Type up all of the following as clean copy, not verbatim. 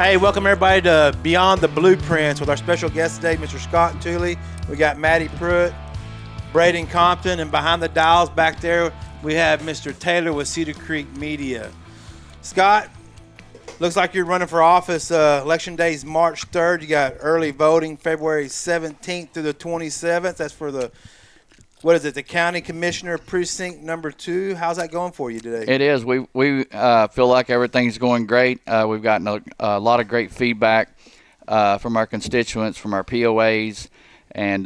Hey, welcome everybody to Beyond the Blueprints with our special guest today, Mr. Scott Tuley. We got Maddie Pruitt, Braden Compton, and behind the dials back there, we have Mr. Taylor with Cedar Creek Media. Scott, looks like you're running for office. Election day is March 3rd. You got early voting February 17th through the 27th. That's for the the County Commissioner Precinct number 2. How's that going for you today? It is. We feel like everything's going great. We've gotten a lot of great feedback from our constituents, from our POAs, and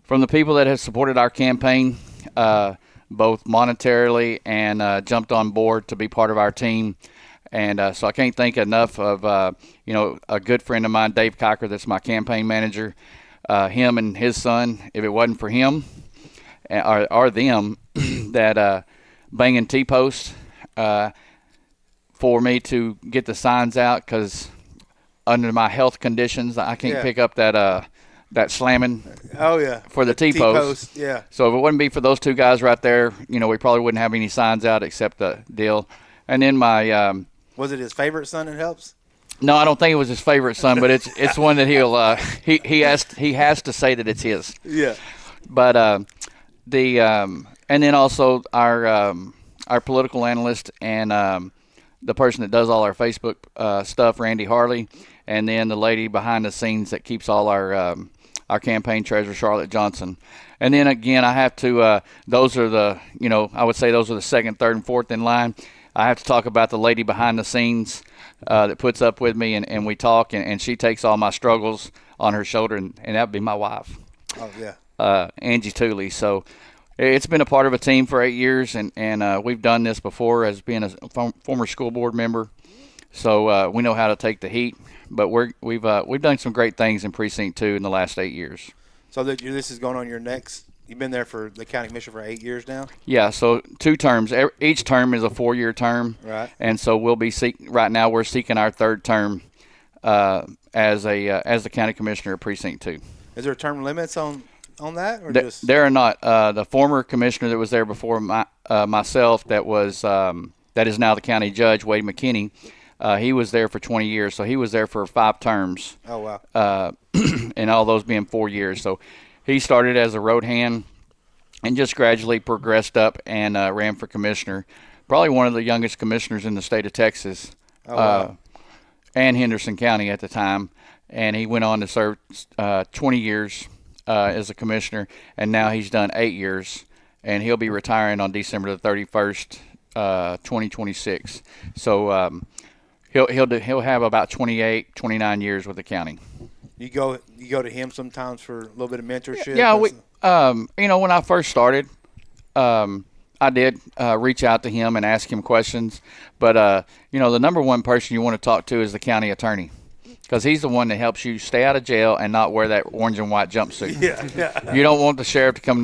from the people that have supported our campaign, both monetarily and jumped on board to be part of our team. And so I can't thank enough of, a good friend of mine, Dave Cocker, that's my campaign manager, him and his son. If it wasn't for him, or them that banging T-posts for me to get the signs out, because under my health conditions I can't pick up that slamming for the T-post. Yeah. So if it wouldn't be for those two guys right there, we probably wouldn't have any signs out except the deal. And then my was it his favorite son that helps? No, I don't think it was his favorite son, but it's one that he'll he has to say that it's his. Yeah. But and then also our political analyst and the person that does all our Facebook stuff, Randy Harley, and then the lady behind the scenes that keeps all our campaign treasurer, Charlotte Johnson. And then again, I have to those are the I would say those are the second, third, and fourth in line. I have to talk about the lady behind the scenes that puts up with me and we talk, and she takes all my struggles on her shoulder, and that would be my wife. Oh yeah. Angie Tuley. So it's been a part of a team for 8 years, and we've done this before as being a former school board member. So we know how to take the heat. But we've done some great things in Precinct 2 in the last 8 years. So this is going on your next. You've been there for the county commission for 8 years now. Yeah. So 2 terms. Each term is a 4-year term. Right. And so we'll be right now we're seeking our 3rd term as the county commissioner of Precinct 2. Is there term limits on that, or there are not. The former commissioner that was there before myself, that is now the county judge, Wade McKinney. He was there for 20 years, so he was there for 5 terms. Oh wow! And all those being 4 years. So he started as a road hand and just gradually progressed up and ran for commissioner. Probably one of the youngest commissioners in the state of Texas, and Henderson County at the time. And he went on to serve 20 years. As a commissioner, and now he's done 8 years, and he'll be retiring on December the 31st, 2026. So he'll have about 28, 29 years with the county. You go to him sometimes for a little bit of mentorship. Yeah, when I first started, I did reach out to him and ask him questions, but the number one person you want to talk to is the county attorney. Because he's the one that helps you stay out of jail and not wear that orange and white jumpsuit. Yeah. You don't want the sheriff to come,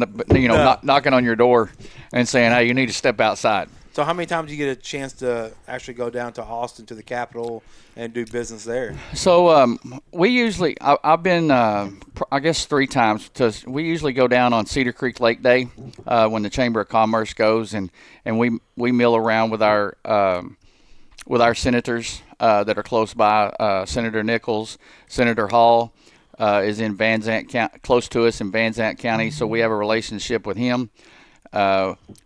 knocking on your door and saying, "Hey, you need to step outside." So, how many times do you get a chance to actually go down to Austin to the Capitol and do business there? So, we usually, I've been, I guess 3 times. We usually go down on Cedar Creek Lake Day when the Chamber of Commerce goes, and we mill around with our senators that are close by. Senator Nichols, Senator Hall is in Van Zant County, close to us in Van Zant County, so we have a relationship with him.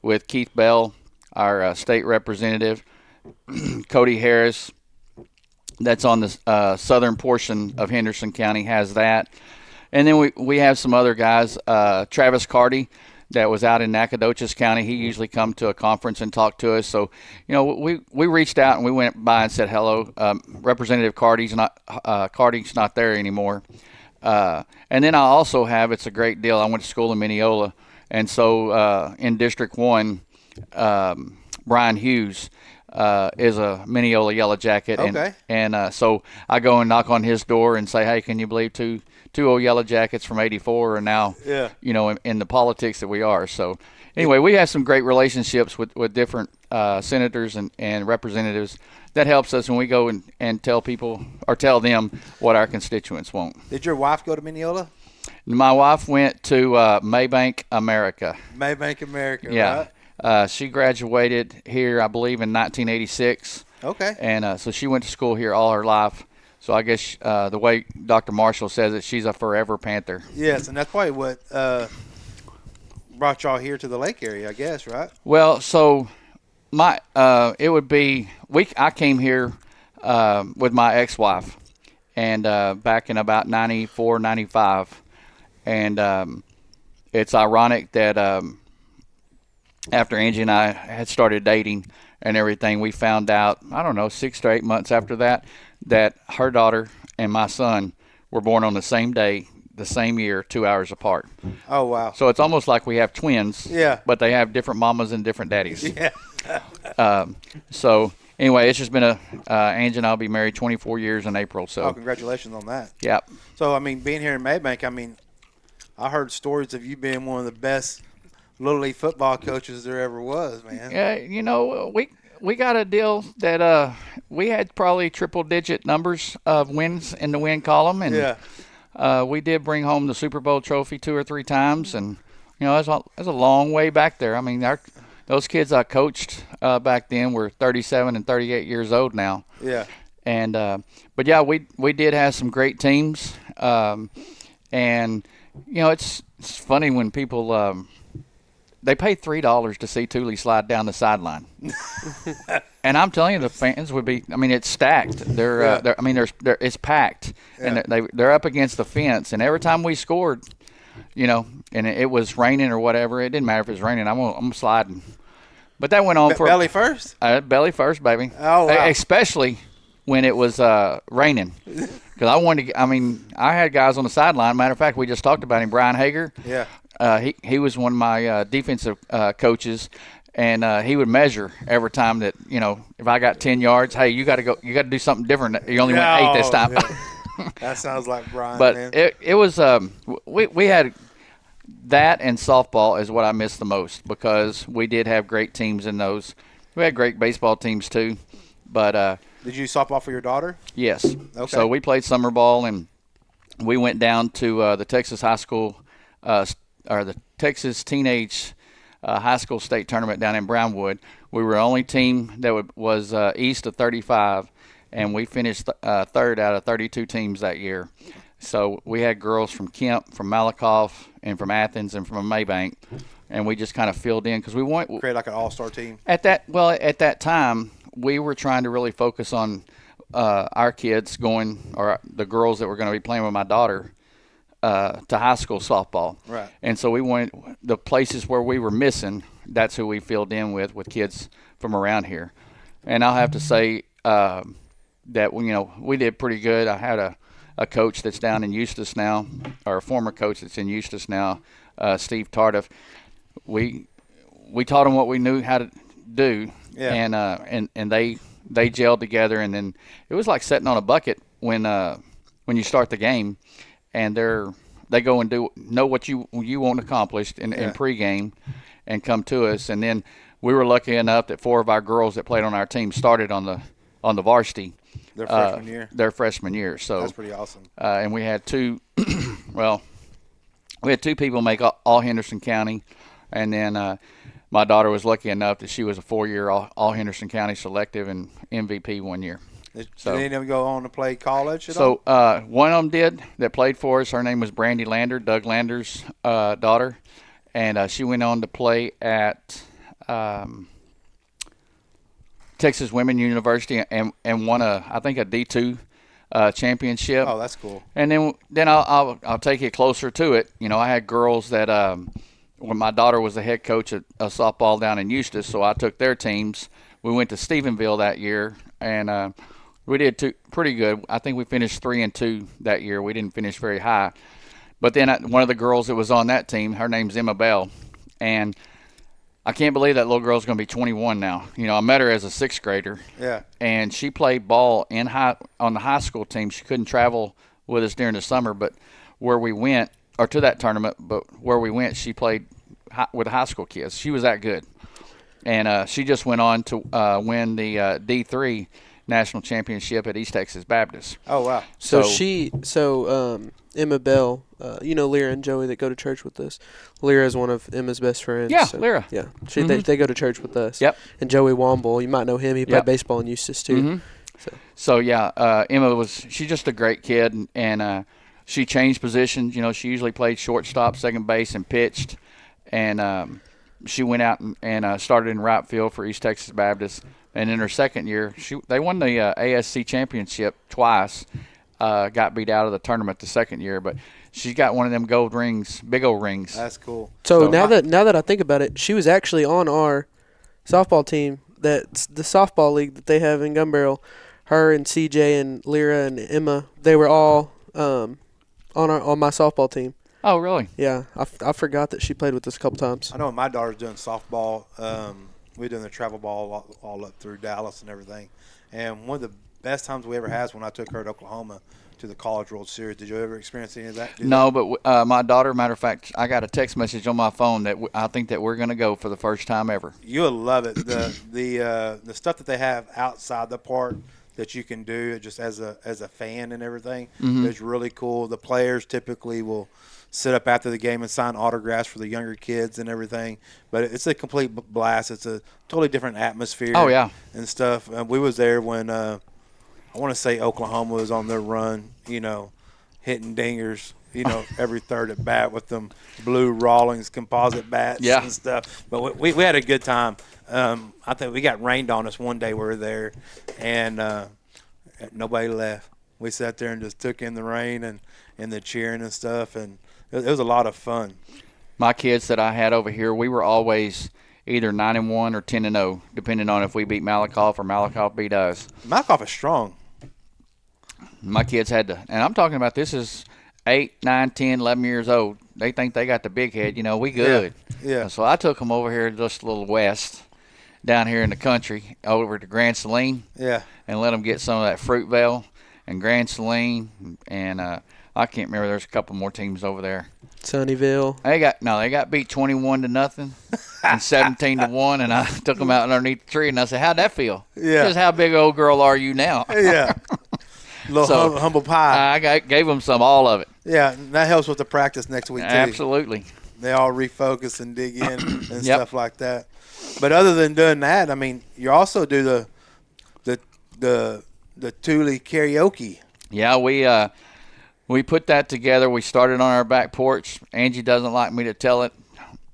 With Keith Bell, our state representative, Cody Harris, that's on the southern portion of Henderson County, has that. And then we have some other guys, Travis Carty, that was out in Nacogdoches County. He usually come to a conference and talk to us. So, we reached out and we went by and said hello. Representative Carty's not there anymore. And then I also have, it's a great deal, I went to school in Mineola. And so in District 1, Brian Hughes is a Mineola Yellow Jacket. Okay. And so I go and knock on his door and say, "Hey, can you believe two old Yellow Jackets from '84 are now, in the politics that we are." So anyway, we have some great relationships with different senators and representatives. That helps us when we go and tell people or tell them what our constituents want. Did your wife go to Mineola? My wife went to Maybank America. Maybank America, yeah. Right? She graduated here, I believe, in 1986. Okay. And so she went to school here all her life. So I guess the way Dr. Marshall says it, she's a forever Panther. Yes, and that's probably what brought y'all here to the lake area, I guess, right? Well, so it would be I came here with my ex-wife, and back in about 94, 95, and it's ironic that after Angie and I had started dating and everything, we found out, I don't know, 6 to 8 months after that her daughter and my son were born on the same day, the same year, 2 hours apart. Oh, wow. So it's almost like we have twins, Yeah. but they have different mamas and different daddies. Yeah. So anyway, it's just been Angie and I will be married 24 years in April. So congratulations on that. Yeah. So, I mean, being here in Maybank, I mean, I heard stories of you being one of the best Little League football coaches there ever was, man. Yeah, you know, we got a deal that we had probably triple-digit numbers of wins in the win column, and we did bring home the Super Bowl trophy 2 or 3 times, and you know, that's a long way back there. I mean, those kids I coached back then were 37 and 38 years old now. Yeah. And but yeah, we did have some great teams, and you know, it's funny when people. They pay $3 to see Tuley slide down the sideline, and I'm telling you, the fans would be. I mean, it's stacked. It's packed, and they're up against the fence. And every time we scored, you know, and it was raining or whatever, it didn't matter if it was raining. I'm sliding. But that went on for belly first. Belly first, baby. Oh, wow. Especially when it was raining, because I wanted to. I mean, I had guys on the sideline. Matter of fact, we just talked about him, Brian Hager. Yeah. He was one of my defensive coaches, and he would measure every time that, you know, if I got 10 yards, hey, you got to do something different. You only went 8 this time. Yeah. That sounds like Brian. But man. it was we had that, and softball is what I miss the most, because we did have great teams in those. We had great baseball teams too, but did you softball for your daughter? Yes. Okay. So we played summer ball, and we went down to the Texas high school. Or the Texas Teenage High School State Tournament down in Brownwood. We were the only team that was east of 35, and we finished third out of 32 teams that year. So we had girls from Kemp, from Malakoff, and from Athens, and from Maybank, and we just kind of filled in because we want create like an all-star team. At that time, we were trying to really focus on our kids or the girls that were going to be playing with my daughter. To high school softball. Right. And so we wanted the places where we were missing, that's who we filled in with kids from around here. And I'll have to say that, you know, we did pretty good. I had a coach that's down in Eustis now, or a former coach that's in Eustis now, Steve Tardif. We taught them what we knew how to do, and they gelled together, and then it was like sitting on a bucket when you start the game. And they go and know what you want accomplished in pregame, and come to us. And then we were lucky enough that 4 of our girls that played on our team started on the varsity their freshman year. So that's pretty awesome. And we had 2 we had 2 people make all Henderson County, and then my daughter was lucky enough that she was a 4-year all Henderson County selective and MVP 1 year. Did any of them go on to play college at all? One of them did that played for us. Her name was Brandy Lander, Doug Lander's daughter, and she went on to play at Texas Women University and won I think a D2 championship. Oh, that's cool. And then I'll take it closer to it. You know, I had girls that when my daughter was the head coach at softball down in Eustis, so I took their teams. We went to Stephenville that year, and we did pretty good. I think we finished 3-2 that year. We didn't finish very high. But then one of the girls that was on that team, her name's Emma Bell, and I can't believe that little girl's going to be 21 now. You know, I met her as a 6th grader. Yeah. And she played ball on the high school team. She couldn't travel with us during the summer, but where we went, or to that tournament, but where we went, she played with the high school kids. She was that good. And she just went on to win the D3 national championship at East Texas Baptist. Oh, wow. So Emma Bell, you know Lyra and Joey that go to church with us. Lyra is one of Emma's best friends. Yeah, Lyra. Yeah, they go to church with us. Yep. And Joey Womble, you might know him. He played baseball in Eustis too. So yeah, Emma she's just a great kid, and she changed positions. You know, she usually played shortstop, second base, and pitched, and she went out and started in right field for East Texas Baptist. And in her second year, they won the ASC championship twice. Got beat out of the tournament the second year, but she's got one of them gold rings, big old rings. That's cool. So now that I think about it, she was actually on our softball team. That's the softball league that they have in Gun Barrel. Her and CJ and Lyra and Emma, they were all on my softball team. Oh, really? Yeah, I forgot that she played with us a couple times. I know my daughter's doing softball. We're doing the travel ball all up through Dallas and everything. And one of the best times we ever had was when I took her to Oklahoma to the College World Series. Did you ever experience any of that? No, but my daughter, matter of fact, I got a text message on my phone that I think that we're going to go for the first time ever. You'll love it. The stuff that they have outside the park that you can do just as a fan and everything is really cool. The players typically will sit up after the game and sign autographs for the younger kids and everything. But it's a complete blast. It's a totally different atmosphere. Oh, yeah. And stuff. We was there when I want to say Oklahoma was on their run, hitting dingers, every third at bat with them blue Rawlings composite bats and stuff. But we had a good time. I think we got rained on us one day we were there, and nobody left. We sat there and just took in the rain and the cheering and stuff, and it was a lot of fun. My kids that I had over here, we were always either 9-1 or 10-0, depending on if we beat Malakoff or Malakoff beat us. Malakoff is strong. My kids had to, and I'm talking about this is 8, 9, 10, 11 years old. They think they got the big head. We good. Yeah. So I took them over here just a little west, down here in the country, over to Grand Saline. Yeah. And let them get some of that Fruitvale and Grand Saline, and I can't remember. There's a couple more teams over there. Sunnyvale. They got beat 21-0 and 17-1, and I took them out underneath the tree, and I said, "How'd that feel?" Yeah. Just how big old girl are you now? Yeah. Little humble pie. I gave them all of it. Yeah, and that helps with the practice next week too. Absolutely. They all refocus and dig in and stuff like that. But other than doing that, I mean, you also do the Tuley karaoke. Yeah, we put that together. We started on our back porch. Angie doesn't like me to tell it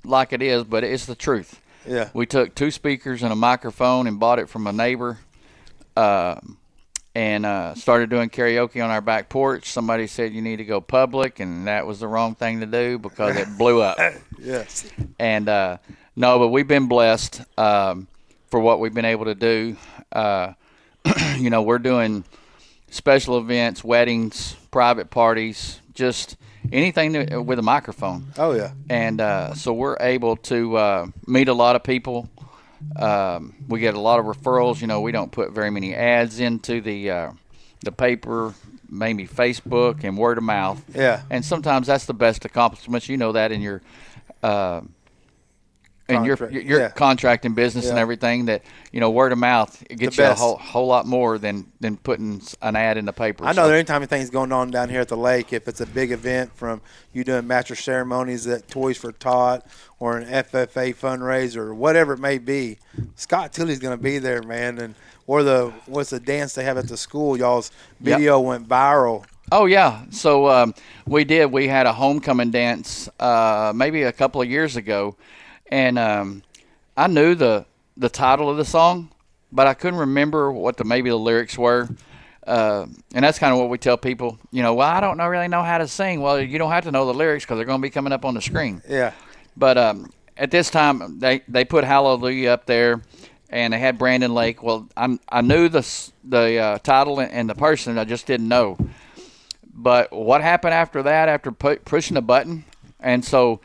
like it is, but it's the truth. Yeah. We took 2 speakers and a microphone and bought it from a neighbor, and started doing karaoke on our back porch. Somebody said you need to go public, and that was the wrong thing to do because it blew up. Yes. And no, but we've been blessed for what we've been able to do. We're doing special events, weddings, private parties, just anything with a microphone. Oh, yeah. And so we're able to meet a lot of people. We get a lot of referrals. We don't put very many ads into the paper, maybe Facebook and word of mouth. Yeah. And sometimes that's the best accomplishments. You know that in your your contracting business and everything, that word of mouth, it gets you a whole lot more than putting an ad in the paper. I know there ain't anything going on down here at the lake. If it's a big event, from you doing master ceremonies at Toys for Tot or an FFA fundraiser or whatever it may be, Scott Tuley's going to be there, man. And what's the dance they have at the school? Y'all's video went viral. Oh, yeah. So we did. We had a homecoming dance maybe a couple of years ago. And I knew the title of the song, but I couldn't remember what maybe the lyrics were. And that's kind of what we tell people, well, I don't really know how to sing. Well, you don't have to know the lyrics because they're going to be coming up on the screen. Yeah. But at this time, they put Hallelujah up there, and they had Brandon Lake. Well, I knew the title and the person. I just didn't know. But what happened after that, after pushing the button? And so,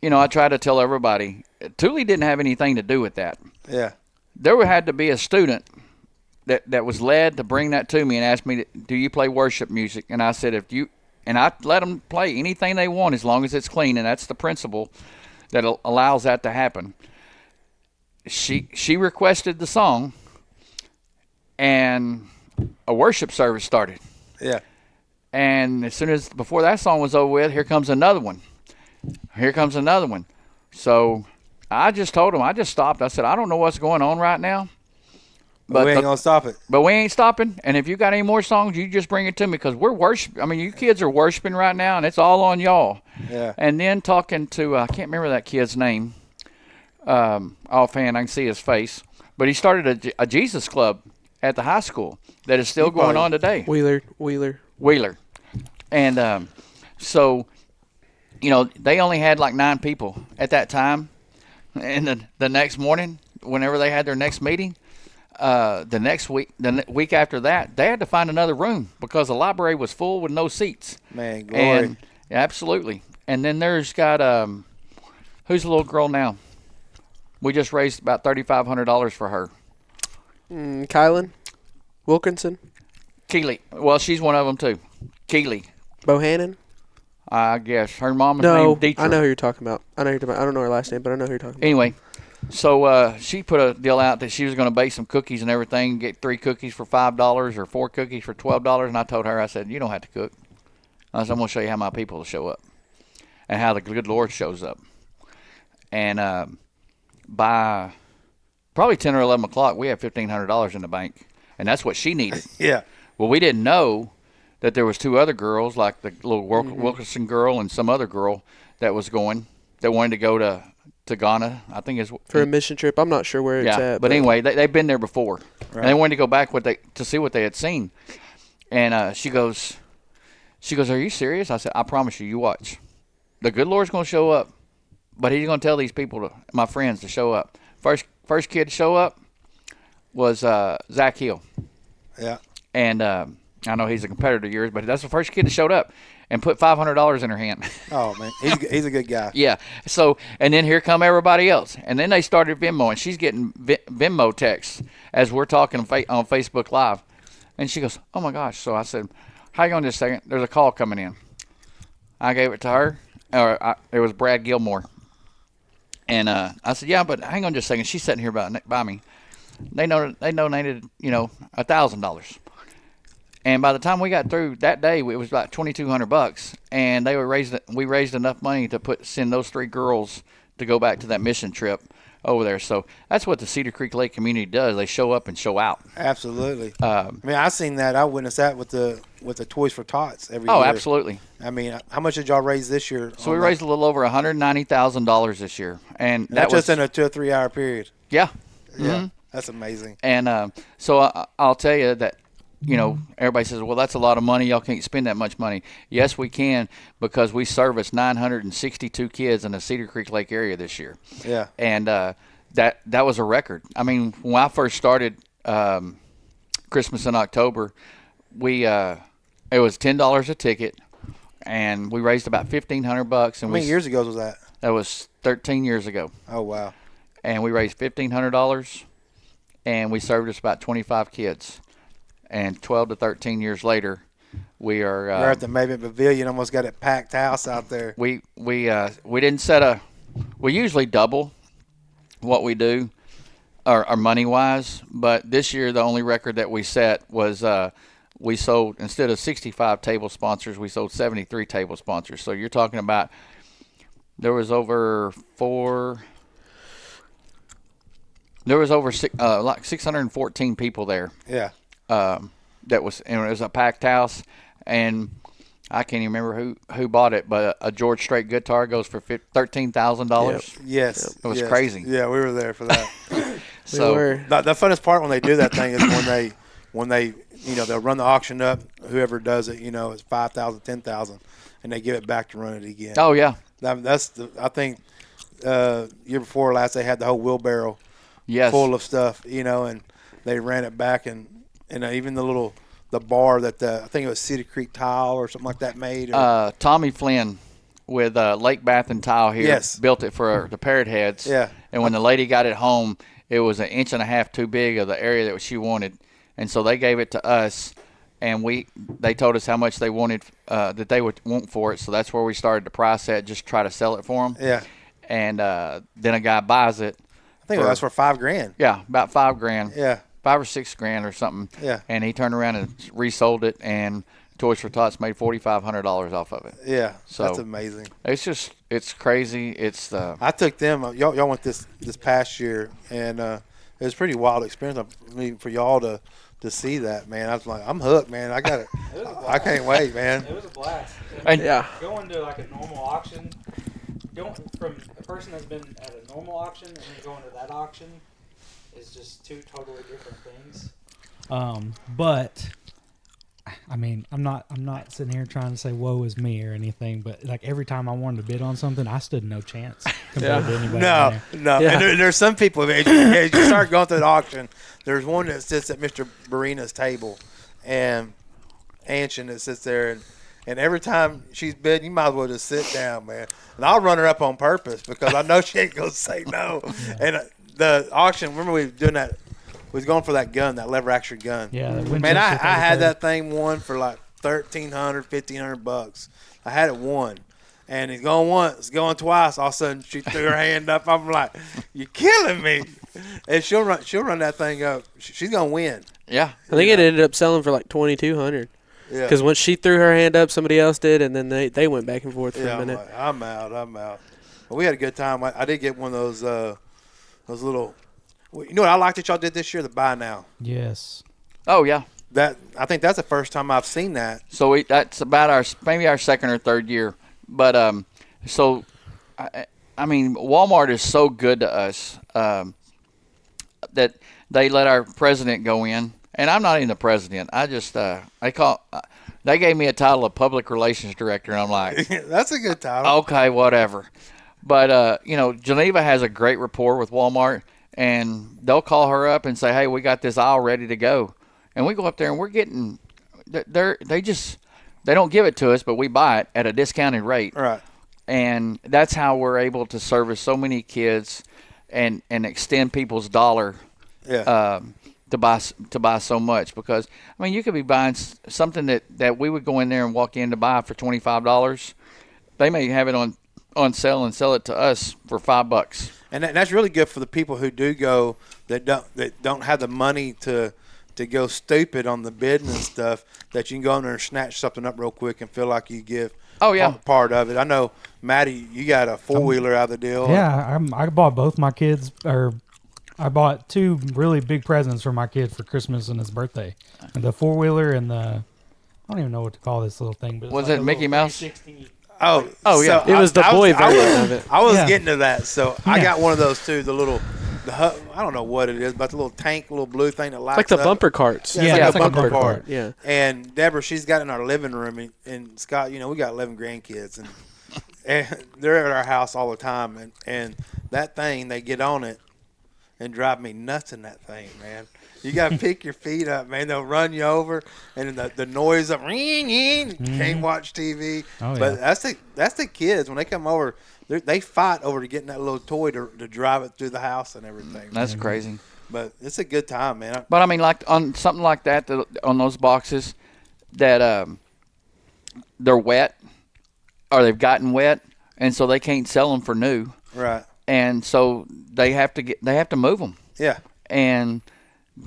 I try to tell everybody, Tuley didn't have anything to do with that. Yeah. There had to be a student that was led to bring that to me and ask me, do you play worship music? And I said, and I let them play anything they want as long as it's clean, and that's the principle that allows that to happen. She requested the song, and a worship service started. Yeah. And before that song was over with, here comes another one. Here comes another one. So I just told him, I just stopped. I said, I don't know what's going on right now, But we ain't going to stop it. But we ain't stopping. And if you got any more songs, you just bring it to me because we're worshiping. I mean, you kids are worshiping right now, and it's all on y'all. Yeah. And then talking to, I can't remember that kid's name offhand. I can see his face. But he started a Jesus Club at the high school that is still going on today. Wheeler. And so, they only had like 9 people at that time. And the next morning, whenever they had their next meeting, the week after that, they had to find another room because the library was full with no seats. Man, glory. And, yeah, absolutely. And then there's got who's the little girl now? We just raised about $3,500 for her. Kylan Wilkinson. Keely. Well, she's one of them too. Keely. Bohannon. I guess her mom is named Dietrich. I know who you're talking about. I don't know her last name, but I know who you're talking about. Anyway. So she put a deal out that she was going to bake some cookies and everything, get 3 cookies for $5 or 4 cookies for $12. And I told her, I said, you don't have to cook. I said, I'm going to show you how my people will show up and how the good Lord shows up. And by probably 10 or 11 o'clock, we had $1,500 in the bank. And that's what she needed. Yeah. Well, we didn't know that there was 2 other girls, like the little Wilkerson girl and some other girl that wanted to go to Ghana, I think is for a mission trip. I'm not sure where it's at. But anyway, they've been there before, right. And they wanted to go back to see what they had seen. And she goes, "Are you serious?" I said, "I promise you, you watch. The good Lord's going to show up, but He's going to tell these people, my friends, to show up." First kid to show up was Zach Hill. Yeah. And I know he's a competitor of yours, but that's the first kid that showed up and put $500 in her hand. Oh, man. He's a good guy. Yeah. So, and then here come everybody else. And then they started Venmo, and she's getting Venmo texts as we're talking on Facebook Live. And she goes, oh, my gosh. So I said, hang on just a second. There's a call coming in. I gave it to her. It was Brad Gilmore. And I said, yeah, but hang on just a second. She's sitting here by me. They donated, $1,000. And by the time we got through that day, it was about $2,200, and we raised enough money to send those 3 girls to go back to that mission trip over there. So that's what the Cedar Creek Lake community does. They show up and show out. Absolutely. I mean, I seen that. I witnessed that with the Toys for Tots every year. Oh, absolutely. I mean, how much did y'all raise this year? So we raised a little over $190,000 this year, and that was just in a 2 or 3 hour period. Yeah. Yeah. Mm-hmm. That's amazing. And so I'll tell you that. Everybody says, well, that's a lot of money. Y'all can't spend that much money. Yes, we can, because we serviced 962 kids in the Cedar Creek Lake area this year. Yeah. And that was a record. I mean, when I first started Christmas in October, it was $10 a ticket, and we raised about $1,500. How many years ago was that? That was 13 years ago. Oh, wow. And we raised $1,500, and we serviced about 25 kids. And 12 to 13 years later, we are. We're at the Maven Pavilion. Almost got a packed house out there. We didn't set we usually double what we do, or money wise. But this year, the only record that we set was we sold, instead of 65 table sponsors, we sold 73 table sponsors. So you're talking about there was over 614 people there. Yeah. It was a packed house, and I can't even remember who bought it, but a George Strait guitar goes for $13,000. Yes, it was crazy. Yeah, we were there for that. So the funnest part when they do that thing is when they they'll run the auction up. Whoever does it, it's 5,000, 10,000, and they give it back to run it again. Oh yeah, I think year before last they had the whole wheelbarrow full of stuff, and they ran it back and even the bar that I think it was Cedar Creek Tile or something like that made. Tommy Flynn with Lake Bath and Tile here built it for the Parrot Heads. Yeah. And when the lady got it home, it was 1.5 inches too big of the area that she wanted, and so they gave it to us, and they told us how much they wanted that they would want for it. So that's where we started to price that, just try to sell it for them. Yeah. And then a guy buys it. I think that's for $5,000. Yeah, about $5,000. Yeah. $5,000 or $6,000 or something. Yeah. And he turned around and resold it, and Toys for Tots made $4,500 off of it. Yeah. So that's amazing. It's crazy. It's I took them. Y'all went this past year, and it was a pretty wild experience. I mean, for y'all to see that, man, I was like, I'm hooked, man. I got it. I can't wait, man. It was a blast. And- Yeah. Going to like a normal auction, going from a person that's been at a normal auction and then going to that auction is just two totally different things. But I mean, I'm not sitting here trying to say woe is me or anything, but like every time I wanted to bid on something, I stood no chance compared to anybody. No. Yeah. And there's some people, as you start going through the auction, there's one that sits at Mr. Barina's table, and Anshin that sits there, and every time she's bidding, you might as well just sit down, man. And I'll run her up on purpose because I know she ain't going to say no. And the auction, remember we were doing that, we was going for that gun, that lever action gun. Yeah, Man, I had that thing won for like $1,300, $1,500. I had it won. And it's going once, going twice. All of a sudden, she threw her hand up. I'm like, "You're killing me!" And she'll run that thing up. She's gonna win. Yeah. I think it ended up selling for like $2,200. Yeah. Because once she threw her hand up, somebody else did, and then they went back and forth for a I'm minute. like, I'm out. But we had a good time. I did get one of those little. You know what I like that y'all did this year? The buy now. Yes. Oh yeah. I think that's the first time I've seen that. So that's about maybe our second or third year. But I mean, Walmart is so good to us that they let our president go in, and I'm not even the president. I just they gave me a title of public relations director, and I'm like, That's a good title. okay, whatever. But Geneva has a great rapport with Walmart, and they'll call her up and say, hey, we got this aisle ready to go, and we go up there and we're getting they don't give it to us, but we buy it at a discounted rate. Right. And that's how we're able to service so many kids and extend people's dollar Yeah. to buy so much. Because, I mean, you could be buying something that we would go in there and walk in to buy for $25. They may have it on sale and sell it to us for $5. And that's really good for the people who do go that don't have the money to go stupid on the bidding and stuff, that you can go in there and snatch something up real quick and feel like you give part of it. I know, Maddie, you got a four-wheeler out of the deal. Yeah, I bought both my kids, I bought two really big presents for my kid for Christmas and his birthday. The four-wheeler and I don't even know what to call this little thing. But Was like it Mickey Mouse? 360. Oh, yeah. It was the boy version of it. I was Yeah. getting to that. So I Yeah. got one of those too, I don't know what it is, but the little tank, little blue thing that lights Like the up. bumper carts. Yeah, it's like a bumper cart. cart. Yeah. And Deborah, she's got it in our living room, and Scott, we got 11 grandkids, and they're at our house all the time, and that thing, they get on it and drive me nuts in that thing, man. You got to pick your feet up, man. They'll run you over, and the noise of can't watch TV. Oh, But yeah. that's the kids when they come over. They fight over to getting that little toy to drive it through the house and everything. That's crazy. But it's a good time, man. But I mean, like on something like that, on those boxes, that they're wet, or they've gotten wet, and so they can't sell them for new, Right. and so they have to move them, Yeah. and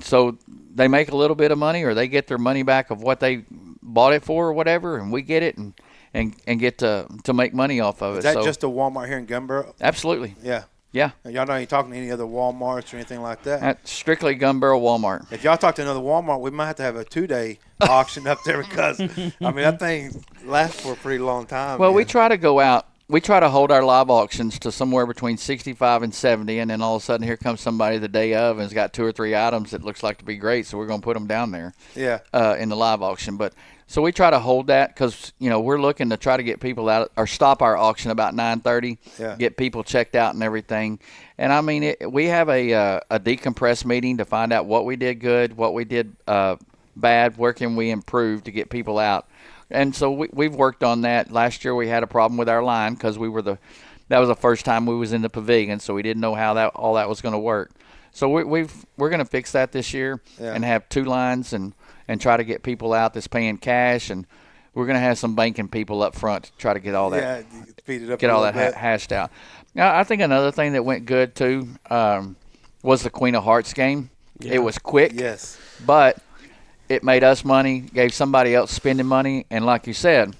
so they make a little bit of money, or they get their money back of what they bought it for, or whatever, and we get it and get to make money off of it. Is that so, just a Walmart here in Gunboro? absolutely, Yeah. yeah. And y'all know you talking to any other Walmarts or anything like that? That's strictly Gun Barrel Walmart. If y'all talk to another Walmart, we might have to have a 2-day auction up there because, I mean, that thing lasts for a pretty long time. Well, man. we try to go out. We try to hold our live auctions to somewhere between 65 and 70, and then all of a sudden here comes somebody the day of and has got 2 or 3 items that looks like to be great, so we're going to put them down there Yeah. in the live auction. But so we try to hold that because we're looking to try to get people out or stop our auction about 9:30, Yeah. get people checked out and everything. And I mean, we have a decompress meeting to find out what we did good, what we did bad, where can we improve to get people out. And so we've worked on that. Last year we had a problem with our line because that was the first time we was in the pavilion, so we didn't know how all that was going to work. So we're going to fix that this year and have 2 lines and try to get people out that's paying cash, and we're going to have some banking people up front to try to get all that speed it up get a all little that bit. hashed out. Now I think another thing that went good too was the Queen of Hearts game. Yeah. It was quick, Yes. but it made us money, gave somebody else spending money, and like you said,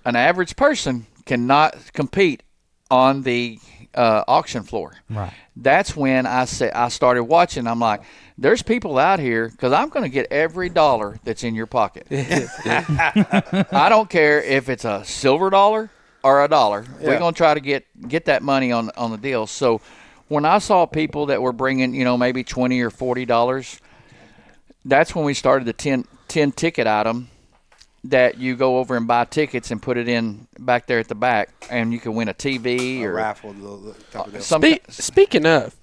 an average person cannot compete on the auction floor. Right. That's when I started watching. I'm like, there's people out here, because I'm going to get every dollar that's in your pocket. I don't care if it's a silver dollar or a dollar. Yeah. We're going to try to get that money on the deal. So when I saw people that were bringing, maybe $20 or $40, that's when we started the 10 ticket item, that you go over and buy tickets and put it in back there at the back, and you can win a TV or raffle. Speaking of,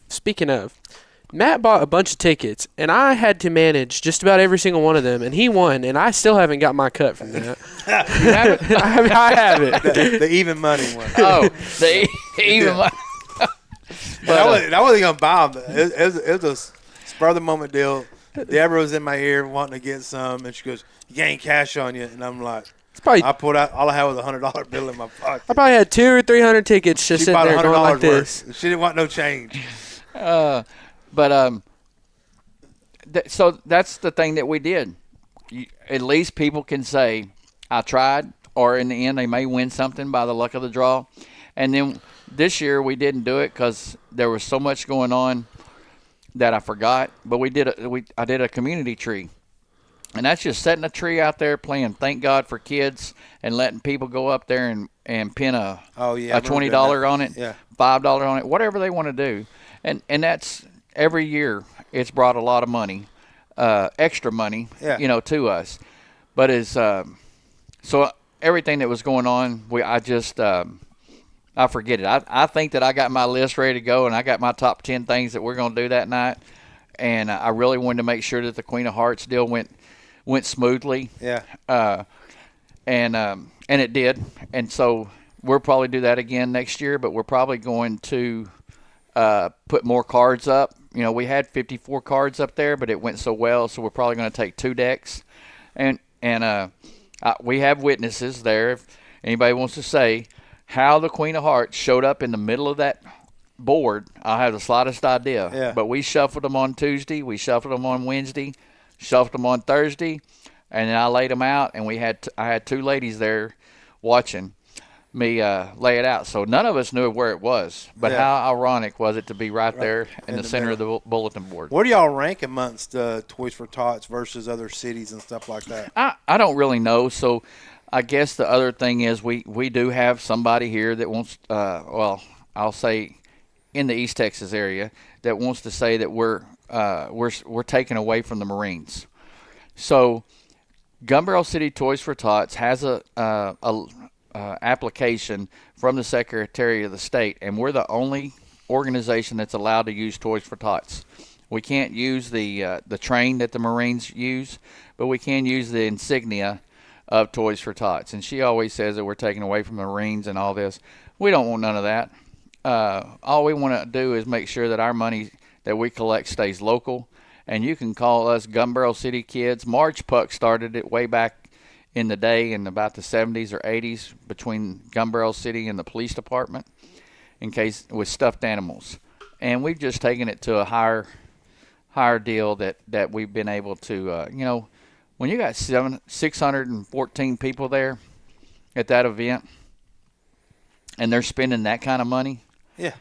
Matt bought a bunch of tickets, and I had to manage just about every single one of them, and he won, and I still haven't got my cut from that. You have it? I haven't. the even money one. Oh, the even money. But I wasn't gonna buy them. It was a spur of the moment deal. Deborah was in my ear wanting to get some, and she goes, "You ain't cash on you," and I'm like, I pulled out, all I had was a $100 bill in my pocket. I probably had 200 or 300 tickets just sitting there going like this. Worth. She didn't want no change. So that's the thing that we did. At least people can say, I tried, or in the end they may win something by the luck of the draw. And then this year we didn't do it because there was so much going on that I forgot. But I did a community tree. And that's just setting a tree out there, playing Thank God for Kids, and letting people go up there and pin a $20 on it, $5 on it, whatever they want to do. And that's every year it's brought a lot of money, extra money, to us. But so everything that was going on, I forget it. I think that I got my list ready to go, and I got my top 10 things that we're going to do that night. And I really wanted to make sure that the Queen of Hearts deal went smoothly. Yeah. And it did. And so we'll probably do that again next year, but we're probably going to put more cards up. We had 54 cards up there, but it went so well, so we're probably going to take 2 decks. And we have witnesses there. If anybody wants to say how the Queen of Hearts showed up in the middle of that board, I have the slightest idea. Yeah. But we shuffled them on Tuesday, we shuffled them on Wednesday, shuffled them on Thursday, and then I laid them out, and I had 2 ladies there watching me lay it out. So none of us knew where it was, but how ironic was it to be right there in the center of the bulletin board. Where do y'all rank amongst Toys for Tots versus other cities and stuff like that? I don't really know. So I guess the other thing is we do have somebody here that wants, I'll say in the East Texas area, that wants to say that we're taken away from the Marines. So Gun Barrel City Toys for Tots has a application from the Secretary of the State, and we're the only organization that's allowed to use Toys for Tots. We can't use the train that the Marines use, but we can use the insignia of Toys for Tots. And she always says that we're taking away from the Marines and all this. We don't want none of that. All we want to do is make sure that our money that we collect stays local. And you can call us Gun Barrel City Kids. Marge Puck started it way back in the day in about the 70s or 80s between Gun Barrel City and the police department with stuffed animals. And we've just taken it to a higher deal that we've been able to, when you got 614 people there at that event and they're spending that kind of money. Yeah.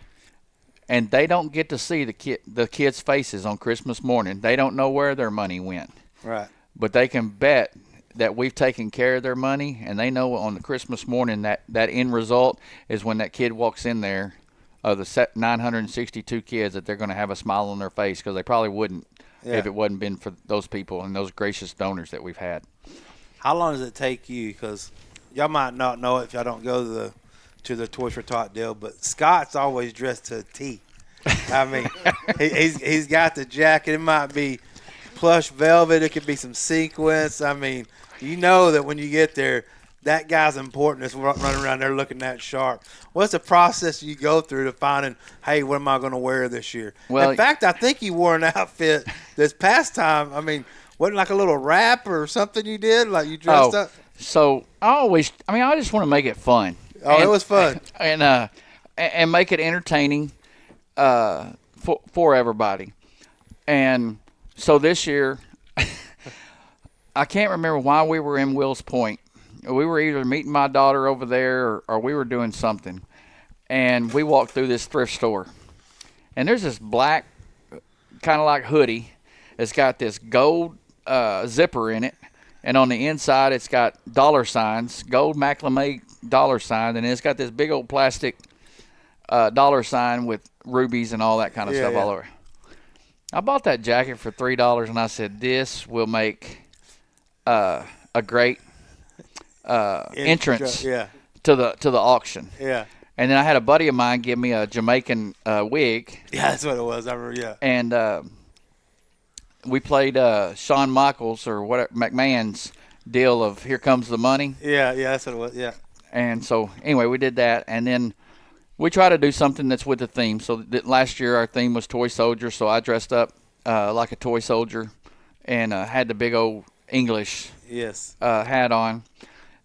And they don't get to see the kids' faces on Christmas morning. They don't know where their money went. Right. But they can bet that we've taken care of their money, and they know on the Christmas morning that end result is when that kid walks in there, of the 962 kids, that they're going to have a smile on their face, because they probably wouldn't if it wasn't been for those people and those gracious donors that we've had. How long does it take you? Because y'all might not know it if y'all don't go to the Toys for Tot deal, but Scott's always dressed to a T. I mean, he's got the jacket. It might be plush velvet. It could be some sequins. I mean, you know that when you get there, that guy's important. That's running around there looking that sharp. What's the process you go through to finding, hey, what am I going to wear this year? Well, in fact, I think you wore an outfit this past time. I mean, wasn't like a little wrap or something you did? Like you dressed up? So I just want to make it fun. Oh, it was fun. And make it entertaining for everybody. And so this year, I can't remember why we were in Wills Point. We were either meeting my daughter over there or we were doing something. and we walked through this thrift store, and there's this black, kind of like hoodie. It's got this gold zipper in it, and on the inside it's got dollar signs, gold macrame dollar sign, and it's got this big old plastic dollar sign with rubies and all that kind of stuff all over. I bought that jacket for $3, and I said, this will make a great entrance to the auction. Yeah. And then I had a buddy of mine give me a Jamaican wig. Yeah, that's what it was. I remember, yeah. And we played Shawn Michaels or whatever, McMahon's deal of Here Comes the Money. Yeah, that's what it was, yeah. And so, anyway, we did that. And then we try to do something that's with the theme. So last year our theme was Toy Soldier, so I dressed up like a toy soldier and had the big old English hat on.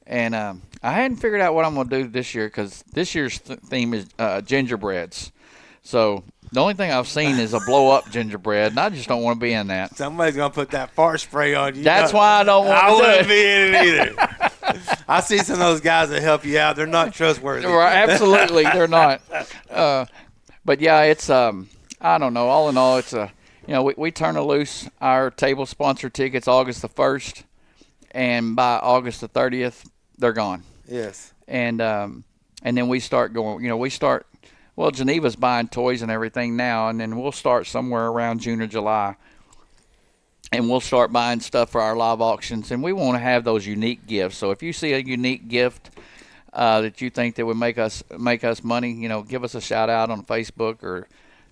And I hadn't figured out what I'm going to do this year because this year's theme is gingerbreads. So the only thing I've seen is a blow-up gingerbread, and I just don't want to be in that. Somebody's going to put that fart spray on you. That's why I don't want to do it. I wouldn't be in it either. I see some of those guys that help you out. They're not trustworthy. Right, absolutely, they're not. But, yeah, it's, I don't know. All in all, it's we turn loose our table sponsor tickets August the 1st, and by August the 30th, they're gone. Yes. And then we start going, well, Geneva's buying toys and everything now, and then we'll start somewhere around June or July, and we'll start buying stuff for our live auctions, and we want to have those unique gifts. So if you see a unique gift that you think that would make us money, give us a shout out on Facebook or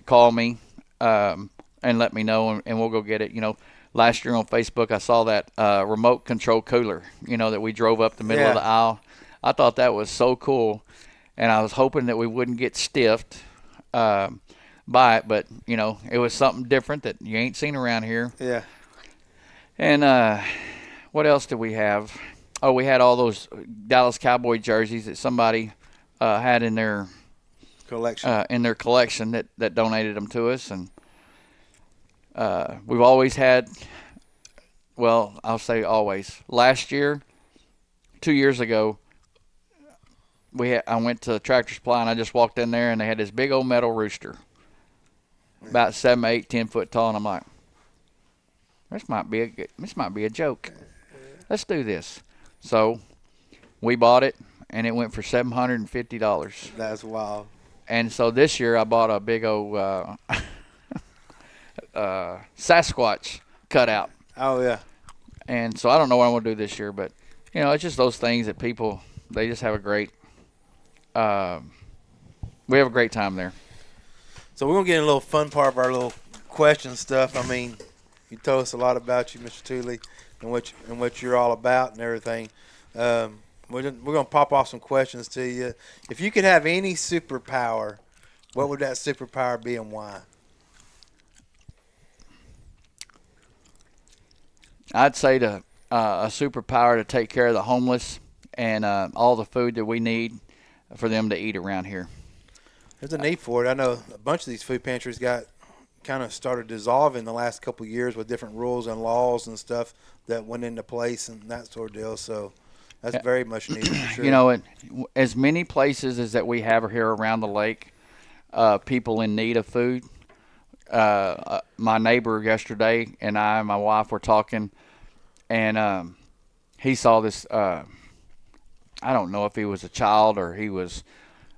call me and let me know, and we'll go get it. Last year on Facebook, I saw that remote control cooler, that we drove up the middle of the aisle. I thought that was so cool, and I was hoping that we wouldn't get stiffed by it, but, it was something different that you ain't seen around here. Yeah. And what else did we have? Oh, we had all those Dallas Cowboy jerseys that somebody had in their collection that donated them to us, and we've always had, well, I'll say always. Last year, 2 years ago, I went to Tractor Supply, and I just walked in there, and they had this big old metal rooster, about 7, 8, 10 foot tall, and I'm like, this might be a joke. Let's do this. So we bought it, and it went for $750. That's wild. And so this year I bought a big old Sasquatch cutout. Oh, yeah. And so I don't know what I'm going to do this year, but, it's just those things that people, they just have a great, we have a great time there. So we're going to get in a little fun part of our little question stuff. I mean, you told us a lot about you, Mr. Tuley, and what you're all about and everything. We're going to pop off some questions to you. If you could have any superpower, what would that superpower be and why? I'd say a superpower to take care of the homeless and all the food that we need for them to eat around here. There's a need for it. I know a bunch of these food pantries got kind of started dissolving the last couple of years with different rules and laws and stuff that went into place and that sort of deal. So that's very much needed for sure. As many places as that we have here around the lake, people in need of food. My neighbor yesterday and my wife were talking, and he saw this. I don't know if he was a child or he was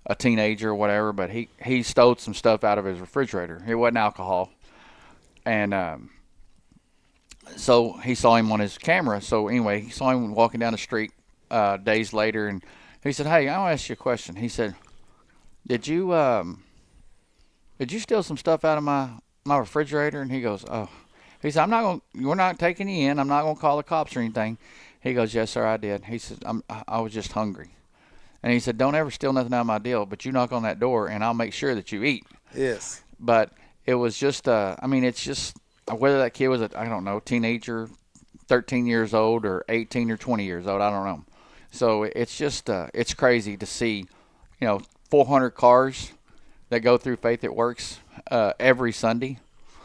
a teenager or whatever, but he stole some stuff out of his refrigerator. It wasn't alcohol, and so he saw him on his camera. So anyway, he saw him walking down the street days later, and he said, "Hey, I want to ask you a question." He said, Did you steal some stuff out of my refrigerator?" And he goes, "Oh." He said, we're not taking you in. I'm not going to call the cops or anything. He goes, "Yes, sir, I did." He said, I was just hungry. And he said, "Don't ever steal nothing out of my deal, but you knock on that door and I'll make sure that you eat." Yes. But it was just, it's just whether that kid was I don't know, teenager, 13 years old or 18 or 20 years old, I don't know. So it's just, it's crazy to see, 400 cars that go through Faith It Works every Sunday.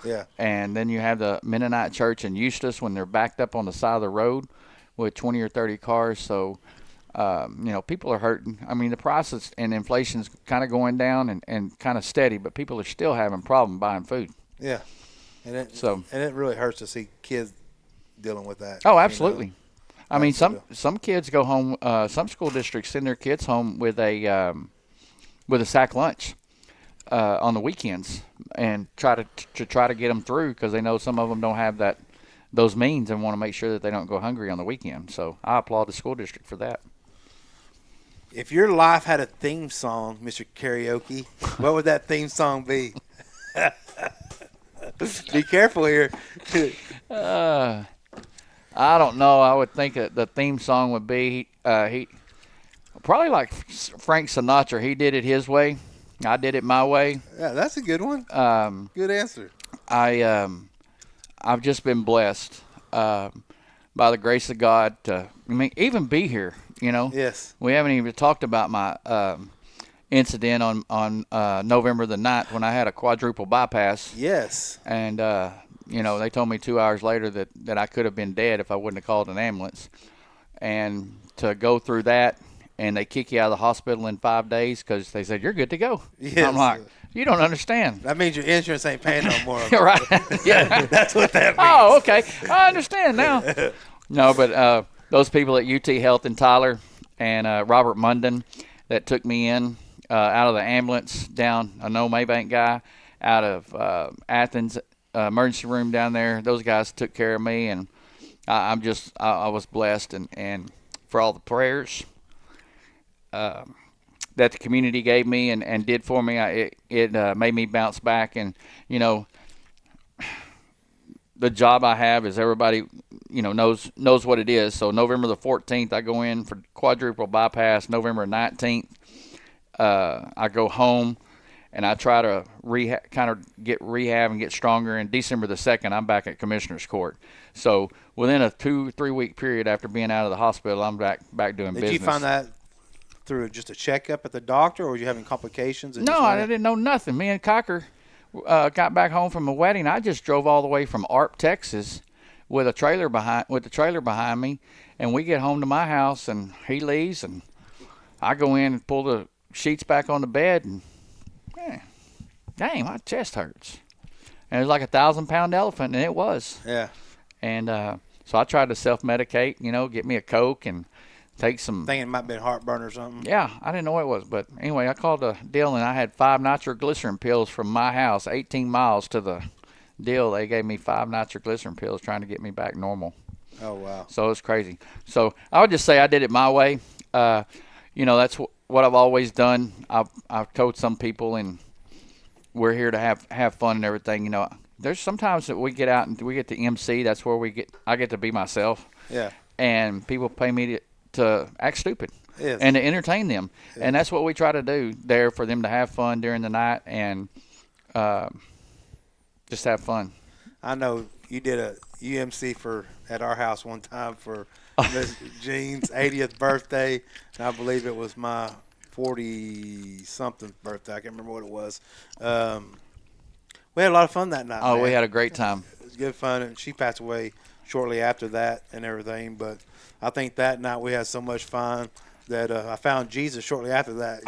Yeah. And then you have the Mennonite Church in Eustis when they're backed up on the side of the road with 20 or 30 cars. So People are hurting. I mean, the prices and inflation's kind of going down and kind of steady, but people are still having problem buying food. Yeah, and it really hurts to see kids dealing with that. Oh, absolutely. I mean, Absolutely. some kids go home. Some school districts send their kids home with a sack lunch on the weekends and try to get them through, because they know some of them don't have those means and want to make sure that they don't go hungry on the weekend. So I applaud the school district for that. If your life had a theme song, Mr. Karaoke, what would that theme song be? Be careful here. I don't know. I would think that the theme song would be he probably like Frank Sinatra. He did it his way. I did it my way. Yeah, that's a good one. Good answer. I've just been blessed by the grace of God to even be here. Yes. We haven't even talked about my incident on November the 9th when I had a quadruple bypass. Yes. And they told me 2 hours later that I could have been dead if I wouldn't have called an ambulance. And to go through that, and they kick you out of the hospital in 5 days because they said, you're good to go. Yes. I'm like, you don't understand. That means your insurance ain't paying no more. Right. Yeah. That's what that means. Oh, okay. I understand now. No, but those people at UT Health in Tyler and Robert Munden that took me in out of the ambulance down, a No Maybank guy, out of Athens emergency room down there, those guys took care of me, and I was blessed, and for all the prayers that the community gave me and did for me, it made me bounce back. And the job I have is everybody knows what it is. So November the 14th I go in for quadruple bypass. November 19th I go home and I try to get rehab and get stronger. And December the 2nd I'm back at Commissioner's Court. So within a 2-3 week period after being out of the hospital, I'm back doing business. Did you find that through just a checkup at the doctor, or were you having complications? No, I didn't know nothing. Me and Cocker got back home from a wedding. I just drove all the way from Arp, Texas, with the trailer behind me, and we get home to my house, and he leaves, and I go in and pull the sheets back on the bed, and dang, my chest hurts. And it was like a 1,000-pound elephant, and it was. Yeah. And so I tried to self-medicate, get me a Coke and take some. Thinking it might have been heartburn or something. Yeah, I didn't know what it was. But anyway, I called the deal, and I had 5 nitroglycerin pills from my house, 18 miles to the deal. They gave me 5 nitroglycerin pills trying to get me back normal. Oh, wow. So it's crazy. So I would just say I did it my way. That's what I've always done. I've told some people, and we're here to have fun and everything. There's sometimes that we get out and we get to MC. That's where I get to be myself. Yeah. And people pay me to act stupid. Yes. And to entertain them. Yes. And that's what we try to do there, for them to have fun during the night and just have fun. I know you did a UMC at our house one time for Miss Jean's 80th birthday, and I believe it was my 40-something birthday. I can't remember what it was. We had a lot of fun that night. Oh, man. We had a great time. It was good fun, and she passed away shortly after that and everything, but I think that night we had so much fun that I found Jesus shortly after that,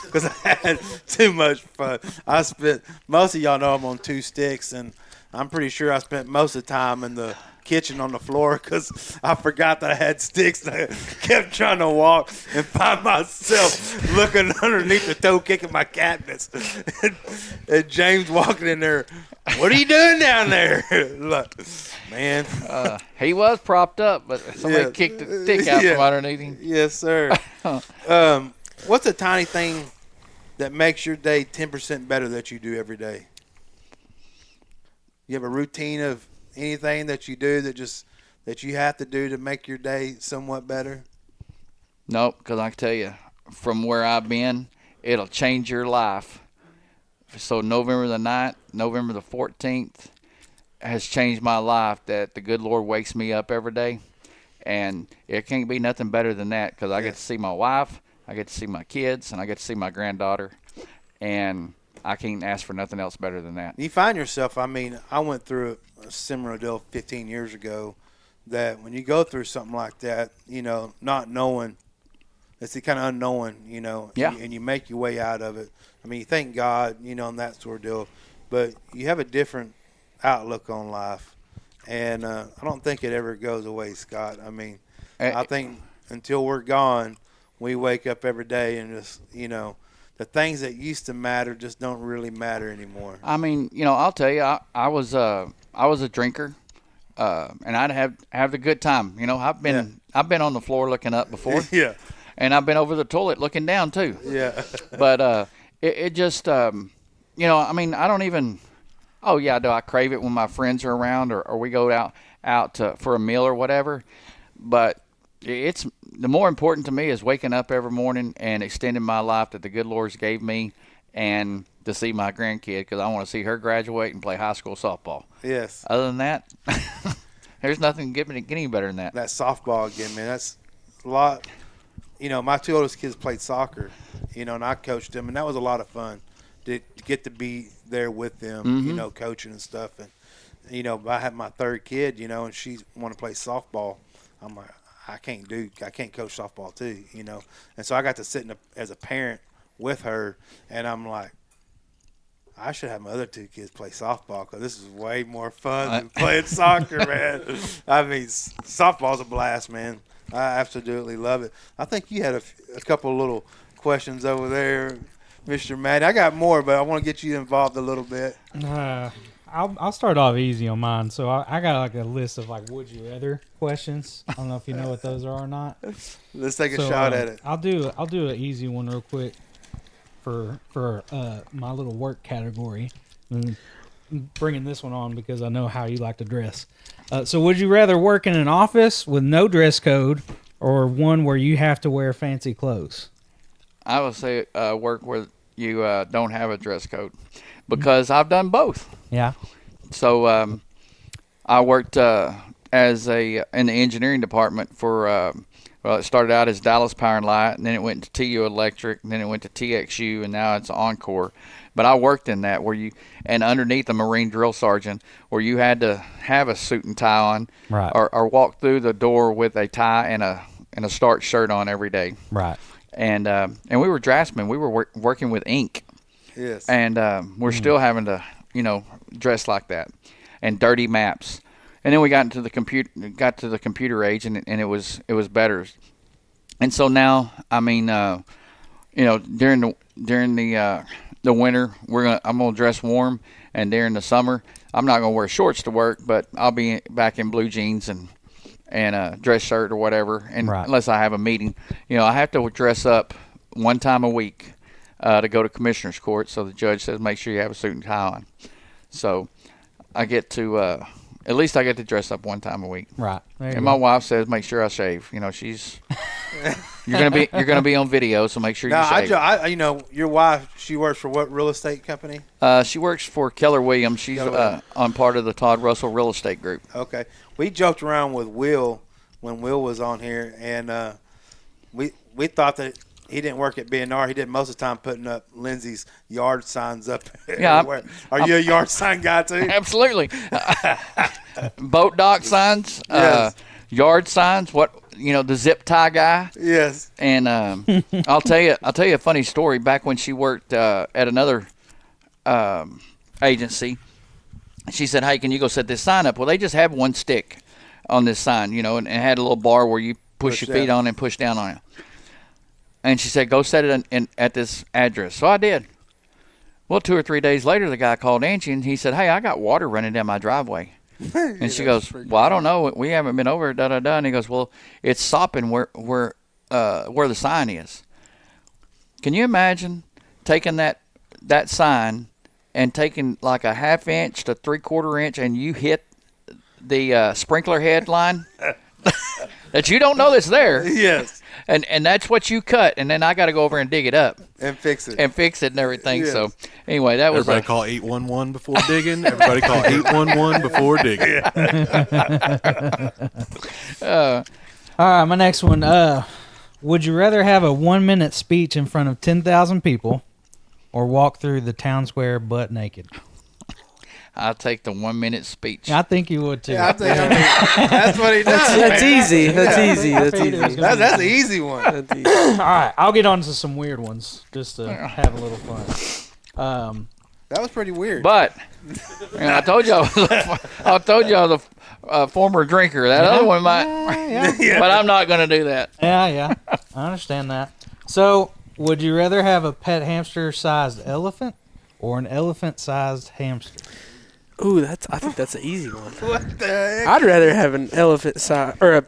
because I had too much fun. I spent, most of y'all know I'm on 2 sticks, and I'm pretty sure I spent most of the time in the kitchen on the floor because I forgot that I had sticks, and I kept trying to walk and find myself looking underneath the toe kicking my cabinets. And James walking in there, what are you doing down there? Look, man. He was propped up, but somebody kicked the stick out from underneath him. Yes, sir. What's a tiny thing that makes your day 10% better that you do every day? You have a routine of anything that you do that you have to do to make your day somewhat better? Nope, because I can tell you, from where I've been, it'll change your life. So November the 9th, November the 14th has changed my life, that the good Lord wakes me up every day. And it can't be nothing better than that, because I get to see my wife, I get to see my kids, and I get to see my granddaughter. And I can't ask for nothing else better than that. You find yourself, I went through a similar deal 15 years ago, that when you go through something like that, not knowing it's the kind of unknown, Yeah. and you make your way out of it. I mean, you thank God, and that sort of deal, but you have a different outlook on life, and I don't think it ever goes away, Scott. I mean, I think until we're gone, we wake up every day and just, the things that used to matter just don't really matter anymore. I mean, I'll tell you, I was a drinker, and I'd have a good time. I've been on the floor looking up before. Yeah. And I've been over the toilet looking down too. Yeah. But it just, I mean, I don't even. Oh yeah, do I crave it when my friends are around, or we go out for a meal or whatever? But it's the more important to me is waking up every morning and extending my life that the good Lord's gave me, and to see my grandkid, because I want to see her graduate and play high school softball. Yes. Other than that, there's nothing get any better than that. That softball again, man. That's a lot. My two oldest kids played soccer, and I coached them, and that was a lot of fun to get to be there with them, Mm-hmm. coaching and stuff. And, I had my third kid, and she wanted to play softball. I'm like, I can't coach softball too, And so I got to sit as a parent with her, and I'm like, I should have my other two kids play softball because this is way more fun than playing soccer, man. I mean, softball's a blast, man. I absolutely love it. I think you had a couple of little questions over there, Mr. Matt. I got more, but I want to get you involved a little bit. I'll start off easy on mine. So I got like a list of like would you rather questions. I don't know if you know what those are or not. Let's take a shot at it. I'll do an easy one real quick for my little work category. And I'm bringing this one on because I know how you like to dress. So would you rather work in an office with no dress code or one where you have to wear fancy clothes? I would say work where you don't have a dress code, because I've done both. Yeah. So I worked in the engineering department for it started out as Dallas Power and Light, and then it went to TU Electric, and then it went to TXU, and now it's Encore. But I worked in that and underneath a Marine drill sergeant, where you had to have a suit and tie on, Right. or walk through the door with a tie and a starched shirt on every day. Right. And we were draftsmen. We were working with ink. Yes. And we're still having to, dress like that, and dirty maps. And then we got to the computer age, and it was better. And so now, I mean, during the winter, I'm gonna dress warm, and during the summer, I'm not gonna wear shorts to work, but I'll be back in blue jeans and a dress shirt or whatever, and Right. unless I have a meeting, I have to dress up one time a week to go to commissioner's court. So the judge says make sure you have a suit and tie on. So I get to at least I get to dress up one time a week. Right. There you And go. my wife says make sure I shave. She's you're gonna be on video, so make sure you shave. Your wife, she works for what real estate company? She works for Keller Williams. She's on part of the Todd Russell Real Estate Group. Okay. We joked around with Will when Will was on here, and we thought that he didn't work at BNR. He did most of the time putting up Lindsay's yard signs up Yeah, everywhere. Are you a yard sign guy too? Absolutely. Boat dock signs, Yes. yard signs. The zip tie guy. Yes. And I'll tell you a funny story. Back when she worked at another agency, she said, "Hey, can you go set this sign up?" Well, they just have one stick on this sign, and it had a little bar where you push your feet on and push down on it. And she said, "Go set it at this address." So I did. Well, 2 or 3 days later, the guy called Angie, and he said, "Hey, I got water running down my driveway." And she goes, "Well, I don't know. We haven't been over it, da-da-da." And he goes, "Well, it's sopping where the sign is." Can you imagine taking that sign and taking like a 1/2 inch to 3/4 inch, and you hit the sprinkler head line that you don't know that's there? Yes. And that's what you cut, and then I got to go over and dig it up And fix it. and everything. Yes. So anyway, that was Everybody call 811 before digging. Everybody call 811 before digging. All right, my next one. Would you rather have a 1-minute speech in front of 10,000 people or walk through the town square butt naked? I take the 1 minute speech. I think you would too. Yeah, that's what he does. That's man. easy. That's Yeah. easy. That's figured it was easy. gonna That's the easy one. That's easy. All right, I'll get on to some weird ones just to have a little fun. That was pretty weird. But I told y'all, I told y'all the former drinker. That other one might, Yeah. but I'm not going to do that. Yeah, I understand that. So, would you rather have a pet hamster-sized elephant or an elephant-sized hamster? Ooh, I think that's an easy one. What the heck? I'd rather have an elephant size or a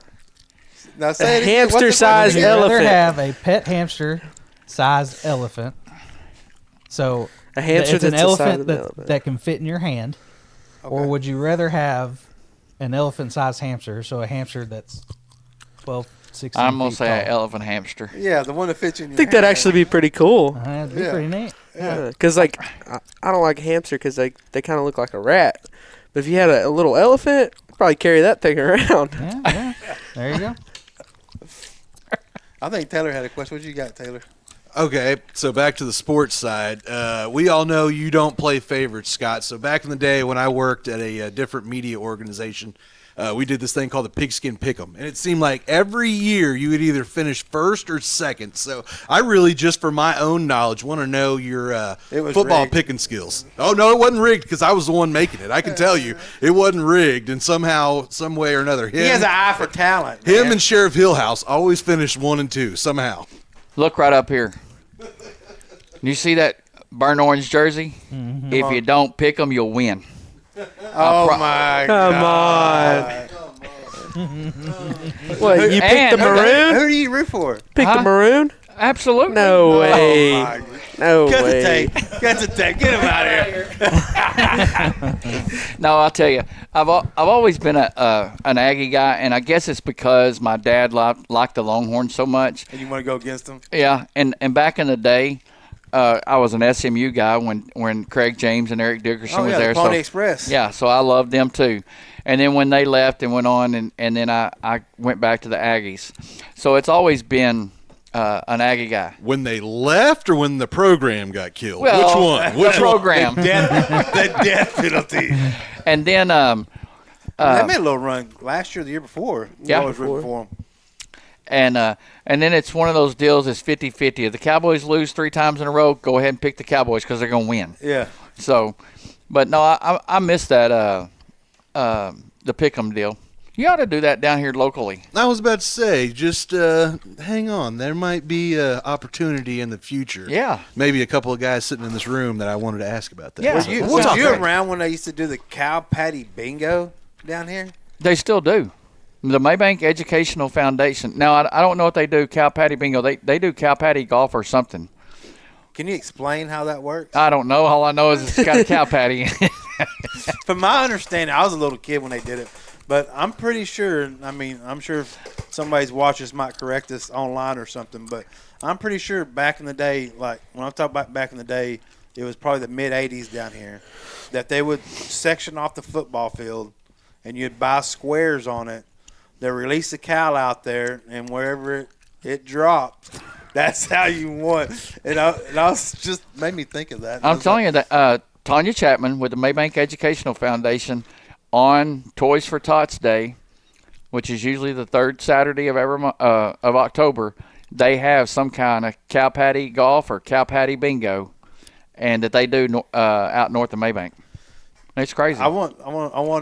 Now say it again. hamster-sized Would you rather elephant. have a pet hamster-sized elephant? So A hamster it's an that's the size elephant of an that, elephant. that can fit in your hand, or Okay. would you rather have an elephant-sized hamster? So a hamster that's 12, 16 I'm going to feet say an tall. elephant hamster. Yeah, the one that fits in your I think that'd hand. actually be pretty cool. That'd be Yeah. pretty neat. Yeah. Because like I don't like a hamster because they kind of look like a rat. But if you had a little elephant, I'd probably carry that thing around. Yeah. There you go. I think Taylor had a question. What you got, Taylor? Okay, so back to the sports side. We all know you don't play favorites, Scott. So back in the day when I worked at a different media organization, we did this thing called the Pigskin Pick'em, and it seemed like every year you would either finish first or second. So I really, just for my own knowledge, want to know your It was football rigged. picking skills. Oh no, it wasn't rigged because I was the one making it. I can tell you, it wasn't rigged, and somehow, some way or another, He has an eye for talent. him man. and Sheriff Hillhouse always finished 1 and 2 somehow. Look right up here. You see that burnt orange jersey? If you don't pick them, you'll win. Oh my Come God. What, you picked the And- maroon? Who do you root for? Picked Huh? the maroon? Absolutely. No way. Oh my. No Cut the way. tape. Cut the tape. Get him out of here. No, I'll tell you, I've always been an Aggie guy, and I guess it's because my dad liked the Longhorns so much. And you want to go against him? Yeah, and back in the day, I was an SMU guy when Craig James and Eric Dickerson Oh, was yeah, there. the Pony So Express. yeah, so I loved them too. And then when they left and went on, and then I went back to the Aggies. So it's always been an Aggie guy. When they left or when the program got killed? Well, Which one? The program. The death penalty. And then They made a little run last year, the year before. Yeah. I was rooting for them. and then it's one of those deals. It's 50-50. If the Cowboys lose 3 times in a row, go ahead and pick the Cowboys because they're going to win. Yeah. So, but no, I miss that the pick'em deal. You ought to do that down here locally. I was about to say, just hang on. There might be opportunity in the future. Yeah. Maybe a couple of guys sitting in this room that I wanted to ask about that. Yeah. Were So you, we'll was talk you about it. around when they used to do the cow patty bingo down here? They still do. The Maybank Educational Foundation. Now, I don't know what they do, cow patty bingo. They do cow patty golf or something. Can you explain how that works? I don't know. All I know is it's got a cow patty. From my understanding, I was a little kid when they did it, but I'm pretty sure. I mean, I'm sure somebody's watching this might correct us online or something, but I'm pretty sure back in the day, like when I'm talking about back in the day, it was probably the mid '80s down here, that they would section off the football field, and you'd buy squares on it. They release the cow out there, and wherever it dropped, that's how you won. And I was just made me think of that. I'm telling you that Tanya Chapman with the Maybank Educational Foundation on Toys for Tots Day, which is usually the 3rd Saturday of of October, they have some kind of cow patty golf or cow patty bingo, and that they do out north of Maybank. It's crazy. I want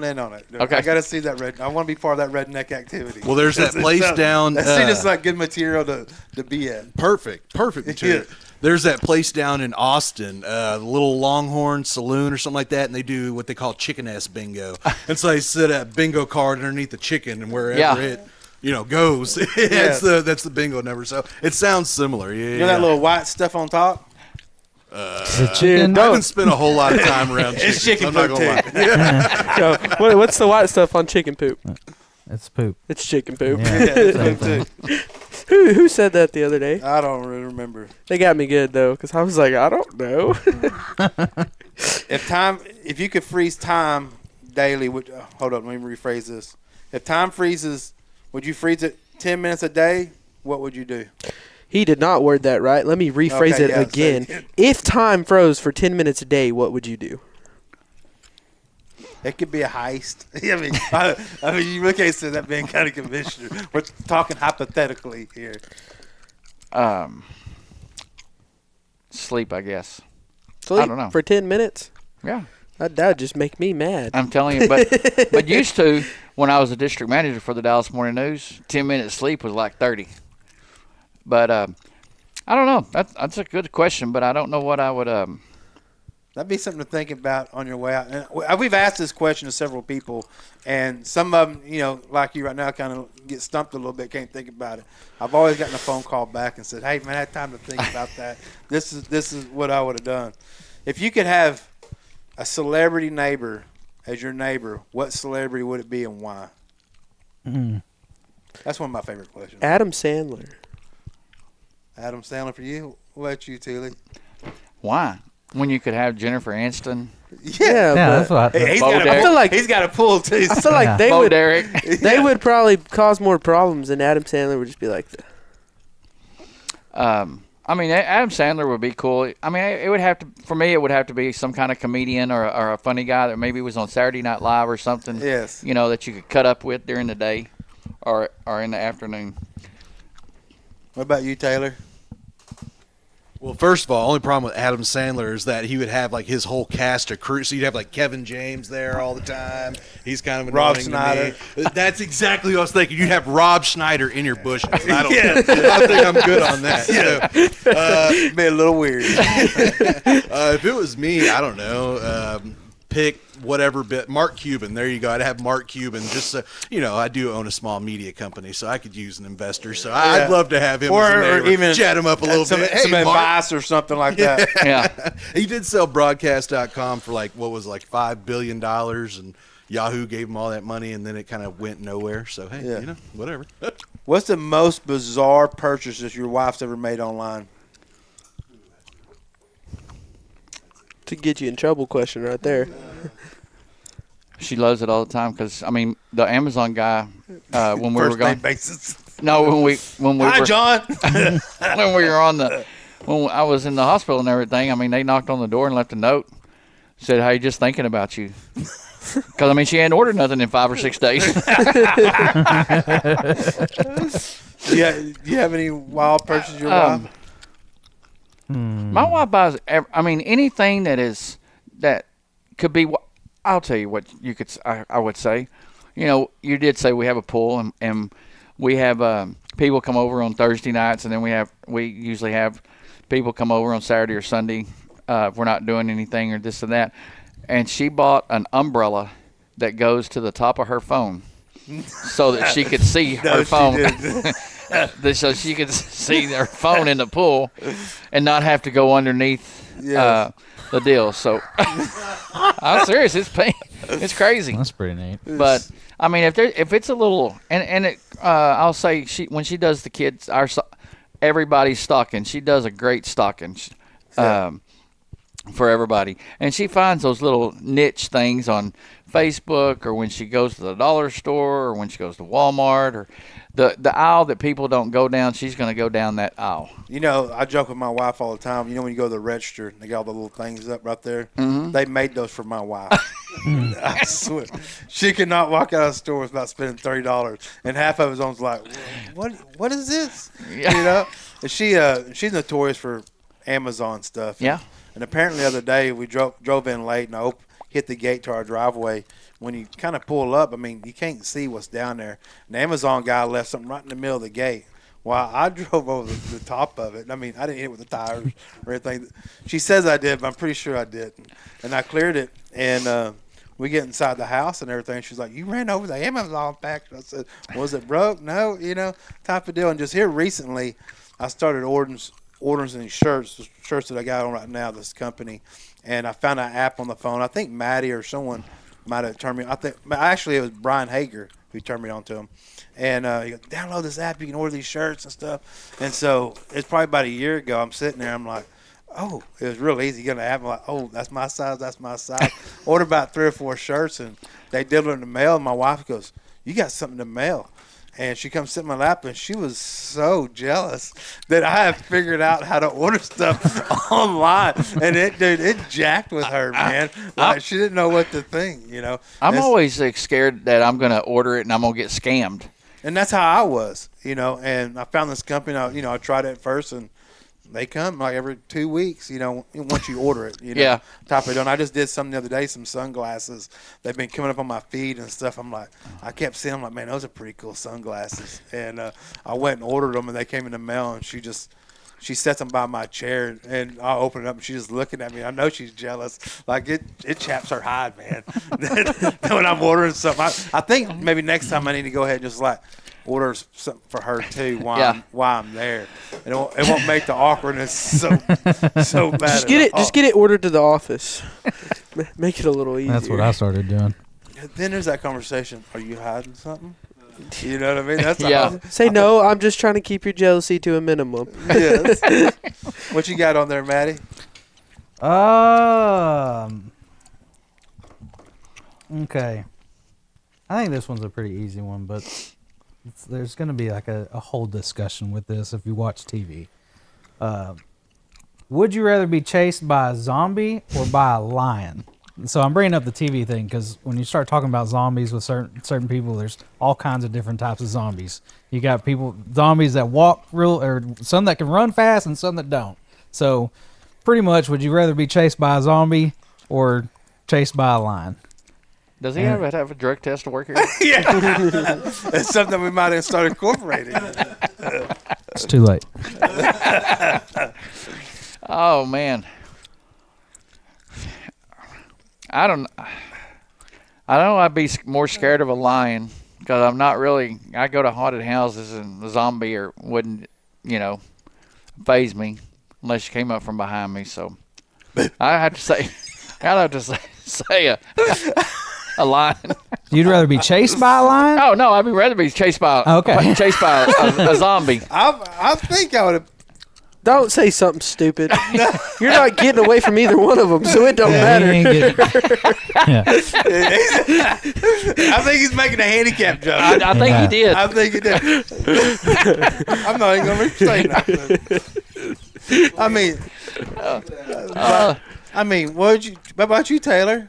in on it. Okay. I got to see that red. I want to be part of that redneck activity. Well, there's that place down. That seems just like good material to be at. Perfect material. Yeah. There's that place down in Austin, the little Longhorn Saloon or something like that, and they do what they call chicken ass bingo. And so they set a bingo card underneath the chicken, and wherever Yeah. it goes, that's the bingo number. So it sounds similar. Yeah, You know that little white stuff on top? Chicken. I haven't spent a whole lot of time around It's chickens, chicken I'm not poop, gonna lie. Yo, what's the white stuff on chicken poop? It's poop. It's chicken poop. Yeah. Yeah, too. Who said that the other day? I don't really remember. They got me good though, because I was like, I don't know. If you could freeze time daily, hold up, let me rephrase this. If time freezes, would you freeze it 10 minutes a day? What would you do? He did not word that right. Let me rephrase Okay, it yeah, say again. it again. If time froze for 10 minutes a day, what would you do? It could be a heist. I mean, you really can't say that being county commissioner. We're talking hypothetically here. Sleep, I guess. Sleep I don't know. for 10 minutes. Yeah. That would just make me mad. I'm telling you, but used to, when I was a district manager for the Dallas Morning News, 10 minutes sleep was like 30. But I don't know. That's a good question, but I don't know what I would. That'd be something to think about on your way out. And we've asked this question to several people, and some of them, you know, like you right now, kind of get stumped a little bit, can't think about it. I've always gotten a phone call back and said, "Hey, man, I had time to think about that. This is what I would have done. If you could have a celebrity neighbor as your neighbor, what celebrity would it be and why?" That's one of my favorite questions. Adam Sandler. Adam Sandler for you. What about you, Tuley? Why? When you could have Jennifer Aniston, Yeah, that's but what I He's Bo got Derek. I feel like he's got a pull too. I feel like they Bo would Derek. they would probably cause more problems than Adam Sandler would just be like. I mean, Adam Sandler would be cool. I mean, it would have to, for me, it would have to be some kind of comedian or a funny guy that maybe was on Saturday Night Live or something. Yes. You know, that you could cut up with during the day or in the afternoon. What about you, Taylor? Well, first of all, only problem with Adam Sandler is that he would have like his whole cast of crew. So you'd have like Kevin James there all the time. He's kind of annoying Rob to Schneider. me. That's exactly what I was thinking. You'd have Rob Schneider in your bushes. And I don't think I'm good on that. So, Be a little weird. if it was me, I don't know. Pick whatever bit. Mark Cuban. There you go. I'd have Mark Cuban. Just so, you know, I do own a small media company, so I could use an investor. So I'd love to have him as a neighbor. Or even chat him up a little some, bit. some Hey, Mark. advice or something like that. Yeah. He did sell broadcast.com for like what was like $5 billion, and Yahoo gave him all that money, and then it kind of went nowhere. So hey, Yeah. you know, whatever. What's the most bizarre purchase that your wife's ever made online? To get you in trouble question right there. She loves it all the time because, I mean, the Amazon guy, when we were First going. name basis. No, when we Hi, were. John. When we were when I was in the hospital and everything, I mean, they knocked on the door and left a note. Said, "Hey, just thinking about you." Because, I mean, she hadn't ordered nothing in 5 or 6 days. Do you have any wild purchases your wife? My wife buys, I mean, anything that could be, I'll tell you what you could, I would say. You know, you did say we have a pool, and we have people come over on Thursday nights, and then we usually have people come over on Saturday or Sunday if we're not doing anything or this and that. And she bought an umbrella that goes to the top of her phone so that she could see her phone. So she could see her phone in the pool and not have to go underneath the deal. So I'm serious. It's crazy. That's pretty neat. But I mean, if it's a little, I'll say when she does the kids, everybody's stocking. She does a great stocking for everybody, and she finds those little niche things on Facebook, or when she goes to the dollar store, or when she goes to Walmart, or the aisle that people don't go down. She's going to go down that aisle. You know, I joke with my wife all the time. You know, when you go to the register, they got all the little things up right there. Mm-hmm. They made those for my wife. I swear, she could not walk out of the store without spending $30, and half of it was like, "What is this?" Yeah. You know, and she's notorious for Amazon stuff. Yeah. And apparently, the other day we drove in late, and I hit the gate to our driveway. When you kind of pull up, I mean, you can't see what's down there. And the Amazon guy left something right in the middle of the gate. While I drove over the top of it. I mean, I didn't hit it with the tires or anything. She says I did, but I'm pretty sure I didn't. And I cleared it, and we get inside the house and everything. She's like, "You ran over the Amazon package." I said, "Was it broke?" No, you know, type of deal. And just here recently, I started ordering these shirts that I got on right now, this company. And I found an app on the phone. I think Maddie or someone might have turned me. Actually it was Brian Hager who turned me on to him. And he goes, "Download this app. You can order these shirts and stuff." And so it's probably about a year ago. I'm sitting there. I'm like, oh, it was real easy. Getting an app. I'm like, oh, that's my size. That's my size. Ordered about 3 or 4 shirts, and they delivered in the mail. And my wife goes, "You got something to mail." And she comes sit in my lap, and she was so jealous that I have figured out how to order stuff online. And it jacked with her, man. Like, she didn't know what to think, you know. I'm always scared that I'm going to order it and I'm going to get scammed. And that's how I was, you know. And I found this company, I tried it at first, and they come like every 2 weeks, you know, once you order it, you know. Yeah. Top it on. I just did something the other day, some sunglasses. They've been coming up on my feed and stuff. I'm like, I kept seeing them, like, man, those are pretty cool sunglasses. And I went and ordered them, and they came in the mail, and she sets them by my chair, and I open it up, and she's just looking at me. I know she's jealous. Like, it chaps her hide, man. When I'm ordering something, I think maybe next time I need to go ahead and just, like, order something for her too while I'm there. It won't make the awkwardness so bad. Just get it ordered to the office. Make it a little easier. That's what I started doing. Then there's that conversation. Are you hiding something? You know what I mean? That's Say no. I'm just trying to keep your jealousy to a minimum. Yes. What you got on there, Maddie? Okay. I think this one's a pretty easy one, but there's going to be like a whole discussion with this if you watch TV. Would you rather be chased by a zombie or by a lion? So I'm bringing up the TV thing because when you start talking about zombies with certain people, there's all kinds of different types of zombies. You got zombies that walk or some that can run fast and some that don't. So pretty much, would you rather be chased by a zombie or chased by a lion? Does he have a drug test to work here? Yeah. It's something we might have started incorporating. It's too late. Oh, man. I don't know. I'd be more scared of a lion because I'm not really. I go to haunted houses and the zombie wouldn't, faze me unless you came up from behind me. So I have to say, a lion. You'd rather be chased by a lion? Oh no, I'd rather be chased by a zombie. I think I would have. Don't say something stupid. You're not getting away from either one of them, so it don't matter. I think he's making a handicap joke. I think he did. I think he did. I'm not even going to say nothing. I mean, what about you, Taylor?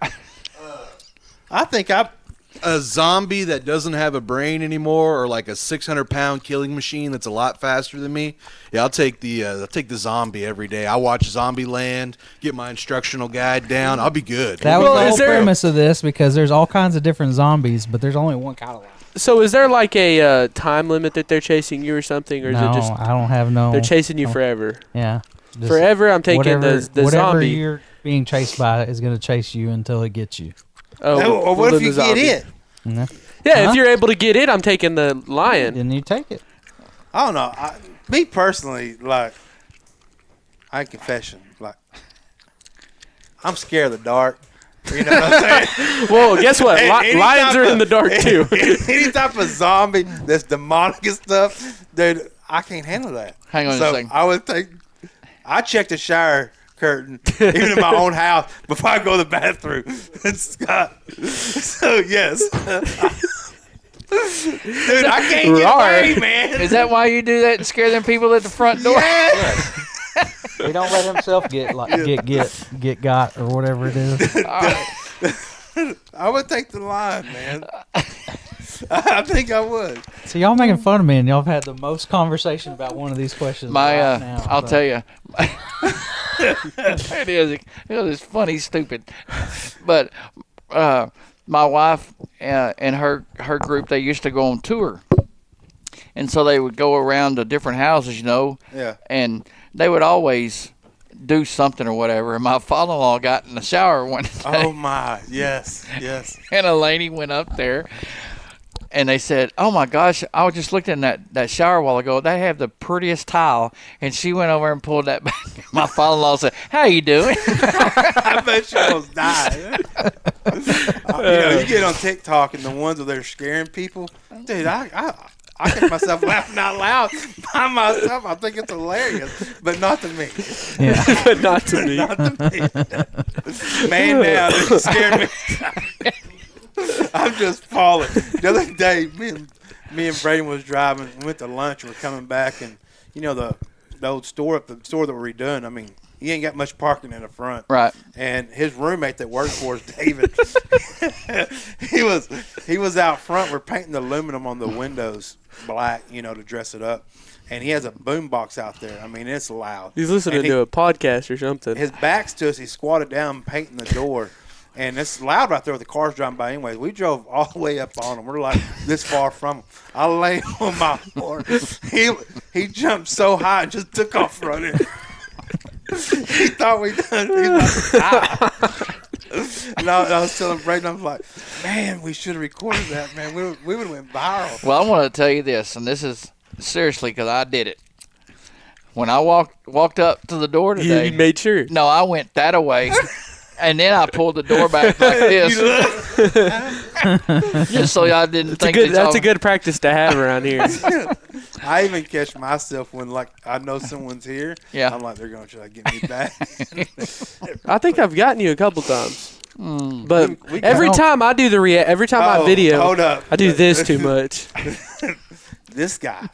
I think a zombie that doesn't have a brain anymore, or like a 600-pound killing machine that's a lot faster than me. Yeah, I'll take the zombie every day. I watch Zombieland, get my instructional guide down. I'll be good. That was the whole premise of this because there's all kinds of different zombies, but there's only one kind of one. So is there like a time limit that they're chasing you or something, or is it just I don't have no. They're chasing you forever. Yeah, forever. I'm taking the whatever zombie. You're being chased by is going to chase you until it gets you. Oh, or what if you get it? Yeah, if you're able to get it, I'm taking the lion. Then you take it. I don't know. Me personally, like, I confession, like, I'm scared of the dark. You know what I'm saying? Well, guess what? Lions are in the dark too. Any type of zombie that's demonic and stuff, dude, I can't handle that. Hang on a second. I check the shower curtain, even in my own house, before I go to the bathroom. Scott. So, yes. Dude, I can't get away, man. Is that why you do that to scare them people at the front door? Yeah. He don't let himself get got or whatever it is. I would take the line, man. I think I would. So y'all making fun of me, and y'all have had the most conversation about one of these questions. Now, I'll tell you. It is. It's funny, stupid. But my wife and her group, they used to go on tour, and so they would go around to different houses, Yeah. And they would always do something or whatever. And my father-in-law got in the shower one day. Oh my, yes. And a lady went up there. And they said, "Oh my gosh, I was just looking at that shower a while ago. They have the prettiest tile." And she went over and pulled that back. My father-in-law said, "How you doing?" I bet she almost died. You get on TikTok and the ones where they're scaring people. Dude, I get myself laughing out loud by myself. I think it's hilarious, but not to me. Yeah. But not to me. Not to me. Man, now it scared me. I'm just falling. The other day, me and Braden was driving. We went to lunch. We're coming back, and you know the old store, the store that we're redoing. I mean, he ain't got much parking in the front. Right. And his roommate that worked for us, David, he was out front. We're painting the aluminum on the windows black, you know, to dress it up. And he has a boom box out there. I mean, it's loud. He's listening to a podcast or something. His back's to us. He squatted down painting the door. And it's loud right there with the cars driving by anyways. We drove all the way up on him. We're like this far from him. I lay on my horse. He jumped so high and just took off running. He thought we done. He was like, ah. And I was telling Braden, I was like, man, we should have recorded that, man. We would have went viral. Well, I want to tell you this, and this is seriously because I did it. When I walked up to the door today, you made sure. No, I went that away, and then I pulled the door back like this, just so y'all didn't think. That's a good practice to have around here. I even catch myself when, like, I know someone's here. Yeah. I'm like, they're going to try to get me back. I think I've gotten you a couple times. But We every time I do every time I video, hold up. I do this too much. This guy.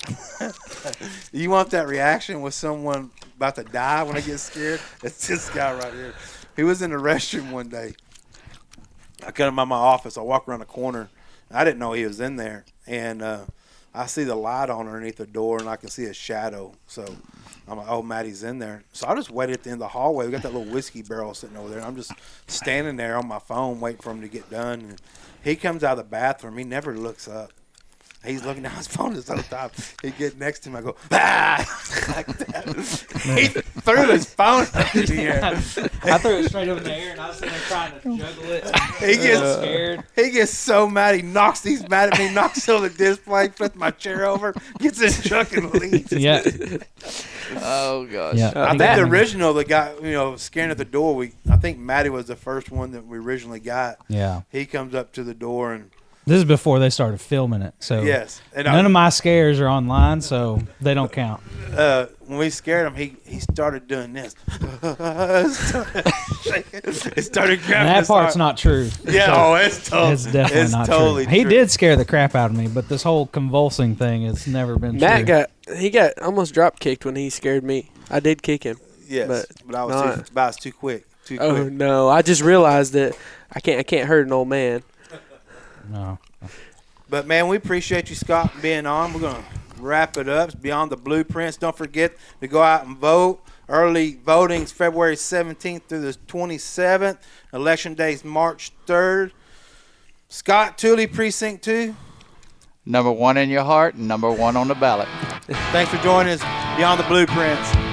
You want that reaction with someone about to die when they get scared? It's this guy right here. He was in the restroom one day. I come out of my office. I walk around the corner. I didn't know he was in there. And I see the light on underneath the door, and I can see a shadow. So I'm like, oh, Maddie's in there. So I just waited at the end of the hallway. We got that little whiskey barrel sitting over there. I'm just standing there on my phone waiting for him to get done. And he comes out of the bathroom. He never looks up. He's looking down his phone this whole time. He get next to him. I go, ah, like that. He threw his phone up in the air. I threw it straight up in the air, and I was sitting there trying to juggle it. He gets scared. He gets so mad. He's mad at me. Knocks on the display. Flips my chair over. Gets in truck and leaves. Yeah. Oh gosh. Yeah. I think the original that got scaring at the door. I think Maddie was the first one that we originally got. Yeah. He comes up to the door and. This is before they started filming it, so Yes. And none of my scares are online, so they don't count. When we scared him, he started doing this. It started grabbing. And that his part's heart. not true. Yeah, it's totally. It's definitely not totally true. He true. did scare the crap out of me, but this whole convulsing thing has never been Matt true. got almost drop kicked when he scared me. I did kick him. Yes, but I was too quick. Too quick. Oh no! I just realized that I can't hurt an old man. No. But man, we appreciate you, Scott, being on. We're gonna wrap it up. It's Beyond the Blueprints. Don't forget to go out and vote. Early voting's February 17th through the 27th. Election day's March 3rd. Scott Tuley, Precinct 2. Number 1 in your heart and number 1 on the ballot. Thanks for joining us. Beyond the Blueprints.